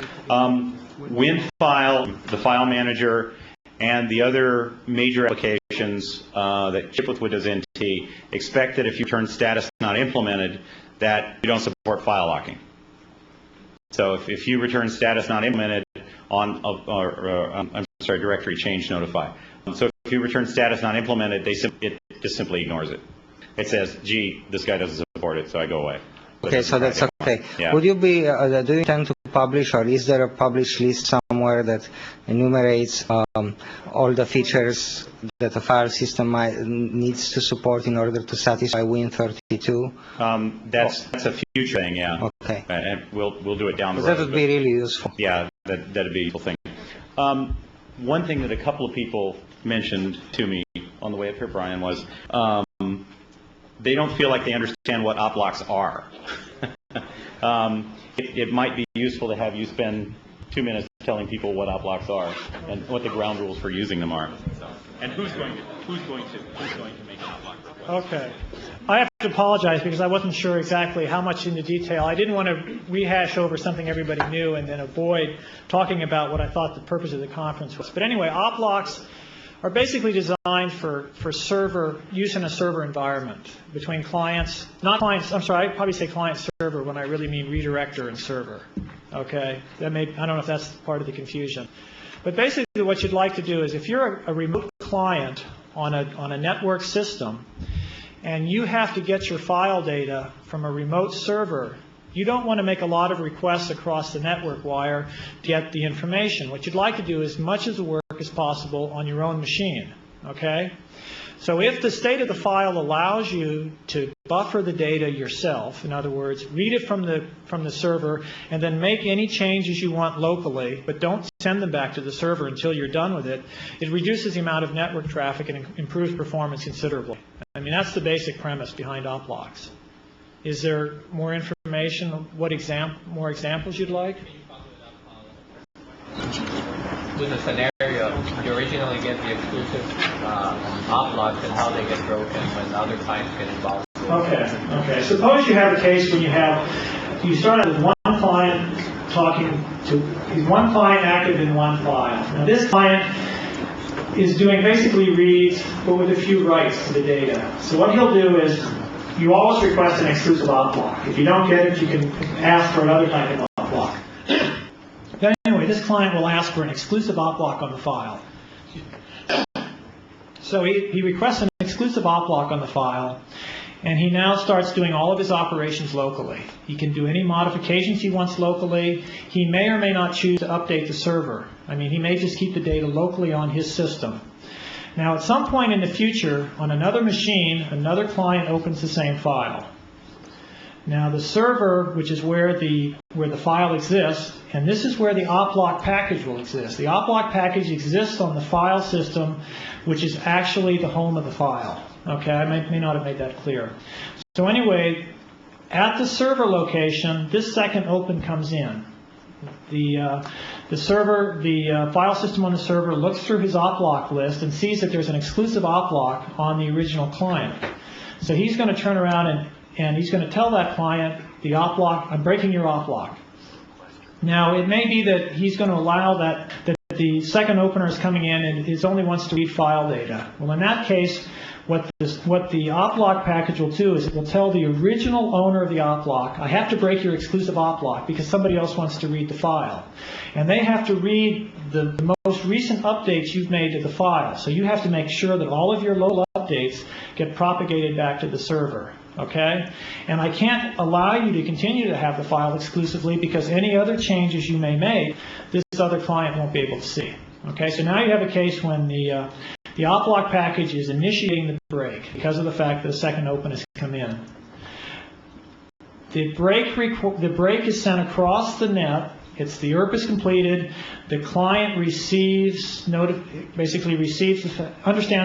WinFile, the file manager, and the other major applications that ship with Windows NT expect that if you turn status not implemented, that you don't support file locking. So if you return status not implemented on, I'm sorry, directory change notify. So if you return status not implemented, it just simply ignores it. It says, gee, this guy doesn't support it, so I go away. Okay, so that's okay. Yeah. Would you be, do you intend to publish, or is there a published list somewhere that enumerates all the features that a file system needs to support in order to satisfy Win32? That's a future thing, yeah. Okay. And we'll do it down the road. That would be really useful. Yeah, that'd be a useful thing. One thing that a couple of people mentioned to me on the way up here, Brian, was they don't feel like they understand what Oplocks are. It might be useful to have you spend 2 minutes telling people what Oplocks are and what the ground rules for using them are. And who's going to make an Oplock? Okay. I have to apologize because I wasn't sure exactly how much into detail. I didn't want to rehash over something everybody knew and then avoid talking about what I thought the purpose of the conference was. But anyway, Oplocks are basically designed for server use in a server environment between clients, not clients, I'm sorry, I'd probably say client server when I really mean redirector and server. Okay? I don't know if that's part of the confusion. But basically what you'd like to do is if you're a remote client on a network system and you have to get your file data from a remote server, you don't want to make a lot of requests across the network wire to get the information. What you'd like to do is as much of the work as possible on your own machine. Okay? So if the state of the file allows you to buffer the data yourself, in other words, read it from the server and then make any changes you want locally, but don't send them back to the server until you're done with it, it reduces the amount of network traffic and improves performance considerably. I mean, that's the basic premise behind Oplocks. Is there more information? What more examples you'd like? With the scenario, you originally get the exclusive Oplocks and how they get broken when other clients get involved. Okay. Suppose you have a case when you start out with one client one client active in one file. Now this client is doing basically reads, but with a few writes to the data. So what he'll do is, you always request an exclusive Oplock. If you don't get it, you can ask for another type of Oplock. But anyway, this client will ask for an exclusive Oplock on the file. So he requests an exclusive Oplock on the file, and he now starts doing all of his operations locally. He can do any modifications he wants locally. He may or may not choose to update the server. I mean, he may just keep the data locally on his system. Now, at some point in the future, on another machine, another client opens the same file. Now, the server, which is where the file exists, and this is where the Oplock package will exist. The Oplock package exists on the file system, which is actually the home of the file. Okay, I may not have made that clear. So anyway, at the server location, this second open comes in. The file system on the server looks through his Oplock list and sees that there's an exclusive Oplock on the original client. So he's going to turn around and he's going to tell that client, the Oplock, I'm breaking your Oplock. Now, it may be that he's going to allow that the second opener is coming in and he only wants to read file data. Well, in that case, what the Oplock package will do is it will tell the original owner of the Oplock, I have to break your exclusive Oplock because somebody else wants to read the file. And they have to read the most recent updates you've made to the file. So you have to make sure that all of your local updates get propagated back to the server. Okay? And I can't allow you to continue to have the file exclusively because any other changes you may make, this other client won't be able to see. Okay? So now you have a case when the Oplock package is initiating the break because of the fact that a second open has come in. The break is sent across the net. The ERP is completed. The client understands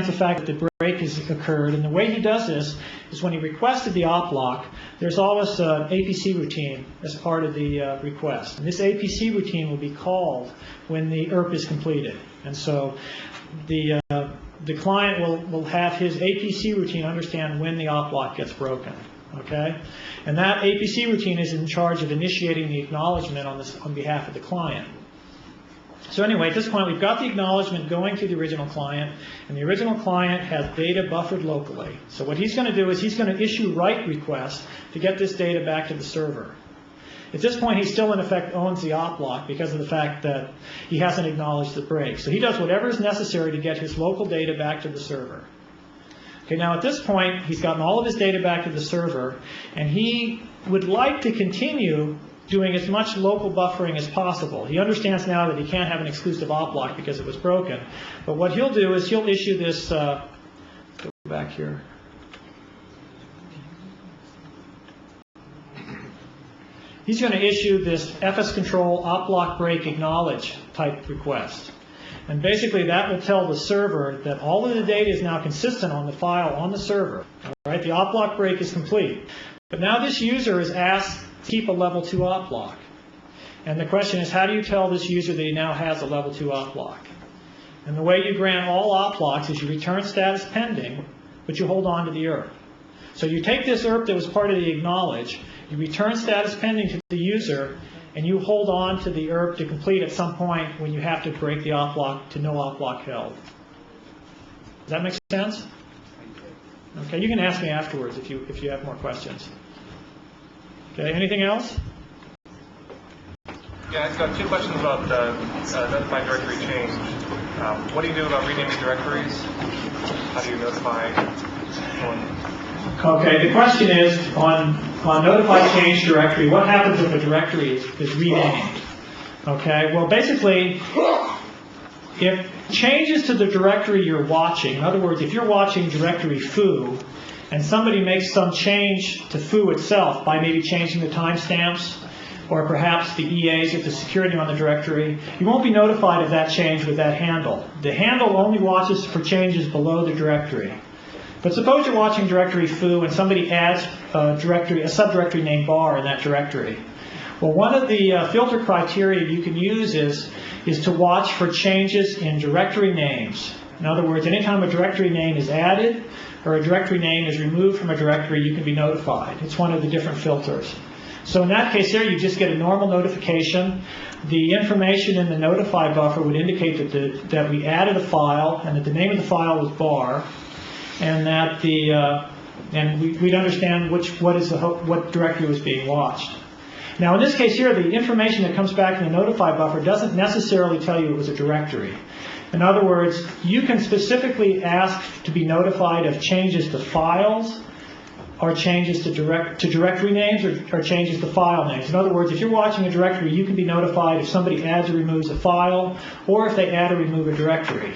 the fact that the break has occurred. And the way he does this is when he requested the Oplock, there's always an APC routine as part of the request. And this APC routine will be called when the ERP is completed. And so the client will have his APC routine understand when the Oplock gets broken. Okay? And that APC routine is in charge of initiating the acknowledgement on behalf of the client. So anyway, at this point, we've got the acknowledgement going to the original client, and the original client has data buffered locally. So what he's going to do is he's going to issue write requests to get this data back to the server. At this point, he still, in effect, owns the op block because of the fact that he hasn't acknowledged the break. So he does whatever is necessary to get his local data back to the server. Okay, now at this point, he's gotten all of his data back to the server, and he would like to continue doing as much local buffering as possible. He understands now that he can't have an exclusive op block because it was broken. But what he'll do is he'll issue this, go back here. He's going to issue this FS control op block break acknowledge type request. And basically that will tell the server that all of the data is now consistent on the file on the server. All right, the op block break is complete. But now this user is asked to keep a level 2 op block. And the question is, how do you tell this user that he now has a level 2 op block? And the way you grant all op blocks is you return status pending, but you hold on to the ERP. So you take this ERP that was part of the acknowledge, you return status pending to the user, and you hold on to the ERP to complete at some point when you have to break the op block to no op block held. Does that make sense? Okay, you can ask me afterwards if you have more questions. Okay, anything else? Yeah, I've got 2 questions about notify directory change. What do you do about renaming directories? How do you notify one? Okay, the question is on notify change directory, what happens if a directory is renamed? Okay, well basically, if changes to the directory you're watching, in other words, if you're watching directory foo, and somebody makes some change to foo itself by maybe changing the timestamps, or perhaps the EAs or the security on the directory, you won't be notified of that change with that handle. The handle only watches for changes below the directory. But suppose you're watching directory foo and somebody adds a subdirectory named bar in that directory. Well, one of the filter criteria you can use is to watch for changes in directory names. In other words, anytime a directory name is added or a directory name is removed from a directory, you can be notified. It's one of the different filters. So in that case there, you just get a normal notification. The information in the notify buffer would indicate that we added a file and that the name of the file was bar, and that we'd understand what directory was being watched. Now in this case here, the information that comes back in the notify buffer doesn't necessarily tell you it was a directory. In other words, you can specifically ask to be notified of changes to files, or changes to directory names, or changes to file names. In other words, if you're watching a directory, you can be notified if somebody adds or removes a file, or if they add or remove a directory.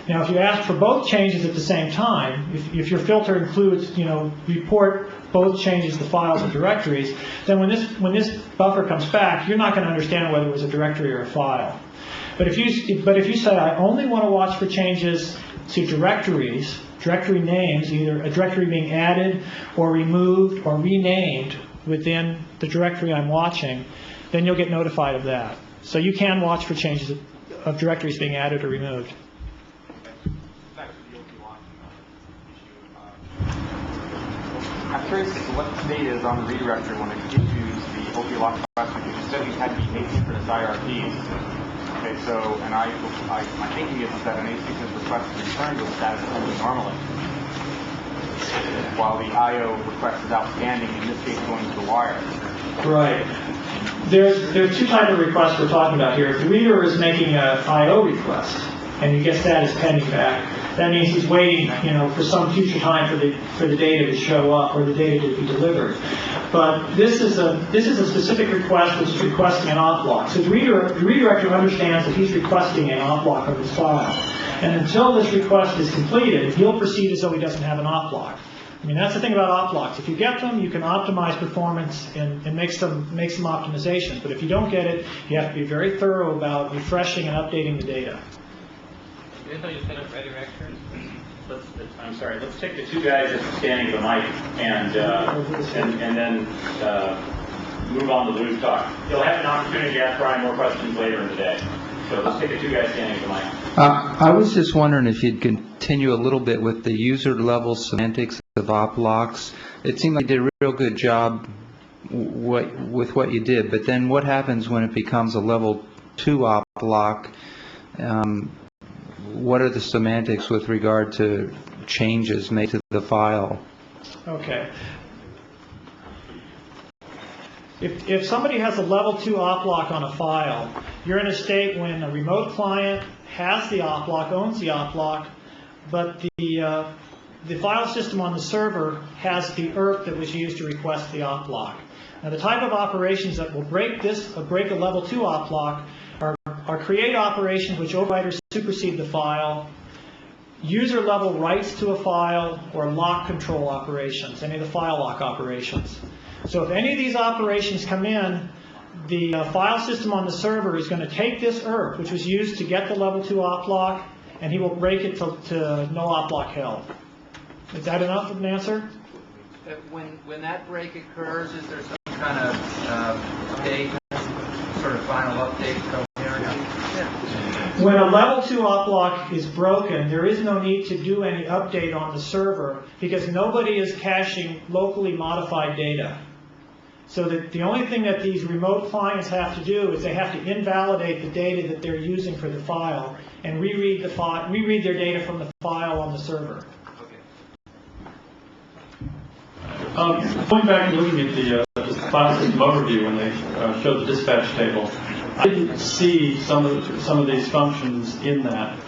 Now, if you ask for both changes at the same time, if your filter includes, report both changes to files and directories, then when this buffer comes back, you're not going to understand whether it was a directory or a file. But if you say, I only want to watch for changes to directories, directory names, either a directory being added or removed or renamed within the directory I'm watching, then you'll get notified of that. So you can watch for changes of directories being added or removed. I'm curious as to what the state is on the redirector when it issues the Oplocks request, because you said we had to be asynchronous IRPs. Okay, so, and my thinking is that an asynchronous request is returned to a status pending normally, while the IO request is outstanding, in this case going to the wire. Right. There's 2 types of requests we're talking about here. If the reader is making an IO request, and you get status pending back, that means he's waiting, for some future time for the data to show up or the data to be delivered. But this is a specific request which is requesting an op block. So the redirector understands that he's requesting an op block of his file. And until this request is completed, he'll proceed as though he doesn't have an op block. I mean, that's the thing about op blocks. If you get them, you can optimize performance and make some optimizations. But if you don't get it, you have to be very thorough about refreshing and updating the data. I'm sorry, let's take the 2 guys that are standing at the mic and then move on to Lou's talk. You'll have an opportunity to ask Brian more questions later in the day. So let's take the 2 guys standing at the mic. I was just wondering if you'd continue a little bit with the user level semantics of Oplocks. It seemed like you did a real good job with what you did, but then what happens when it becomes a level 2 op lock, what are the semantics with regard to changes made to the file? Okay. If somebody has a level 2 op lock on a file, you're in a state when a remote client has the op lock, owns the op lock, but the file system on the server has the IRP that was used to request the op lock. Now, the type of operations that will break a level 2 op lock are create operations which override or supersede the file, user level writes to a file, or lock control operations, any of the file lock operations. So if any of these operations come in, the file system on the server is going to take this IRP, which was used to get the level 2 op lock, and he will break it to no op lock held. Is that enough of an answer? When that break occurs, is there some kind of update, sort of final update coherent? When a level 2 op lock is broken, there is no need to do any update on the server because nobody is caching locally modified data. So that the only thing that these remote clients have to do is they have to invalidate the data that they're using for the file and reread their data from the file on the server. Going back and looking at the file system overview when they showed the dispatch table, I didn't see some of these functions in that.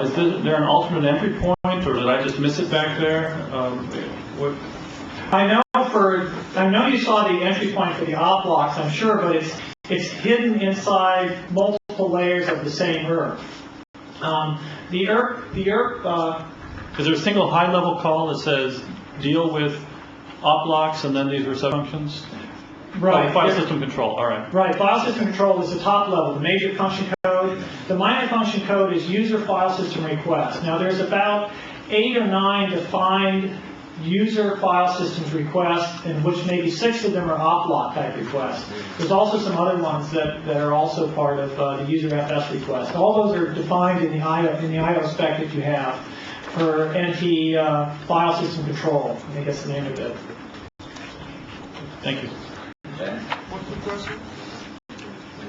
Is there an alternate entry point, or did I just miss it back there? I know you saw the entry point for the op locks, I'm sure, but it's hidden inside multiple layers of the same IRP. The IRP. Is there a single high-level call that says deal with op locks and then these are sub-functions? Right. Oh, file system control, all right. Right, file system control is the top level, the major function code. The minor function code is user file system request. Now there's about 8 or 9 defined user file systems requests, in which maybe 6 of them are op lock type requests. There's also some other ones that are also part of the user FS request. All those are defined in the IO spec that you have for NT file system control. I think that's the name of it. Thank you. One quick question.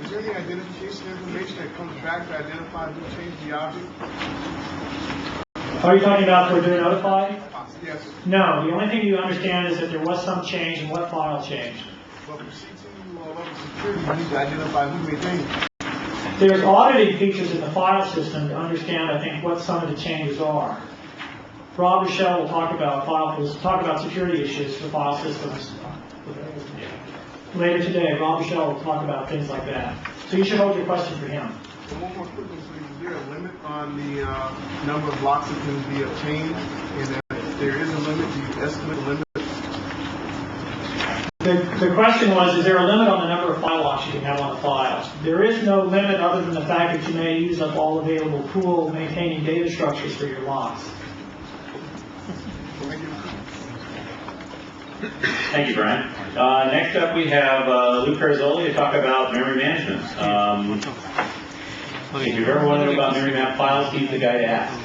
Is there any identification information that comes back to identify who changed the object? Are you talking about for do notify? Yes. No, the only thing you understand is that there was some change and what file changed. Well, for CTU or level security, you need to identify who made changes. There's auditing features in the file system to understand, I think, what some of the changes are. Rob Rochelle will talk about security issues for file systems later today. Rob Rochelle will talk about things like that. So you should hold your question for him. And one more quick one, please. Is there a limit on the number of blocks that can be obtained? And if there is a limit, do you estimate the limit? The question was, is there a limit on the number of file locks you can have on a file? There is no limit other than the fact that you may use up all available pool maintaining data structures for your locks. Thank you, Brian. Next up, we have Lou Carzoli to talk about memory management. If you've ever wondered about memory map files, he's the guy to ask.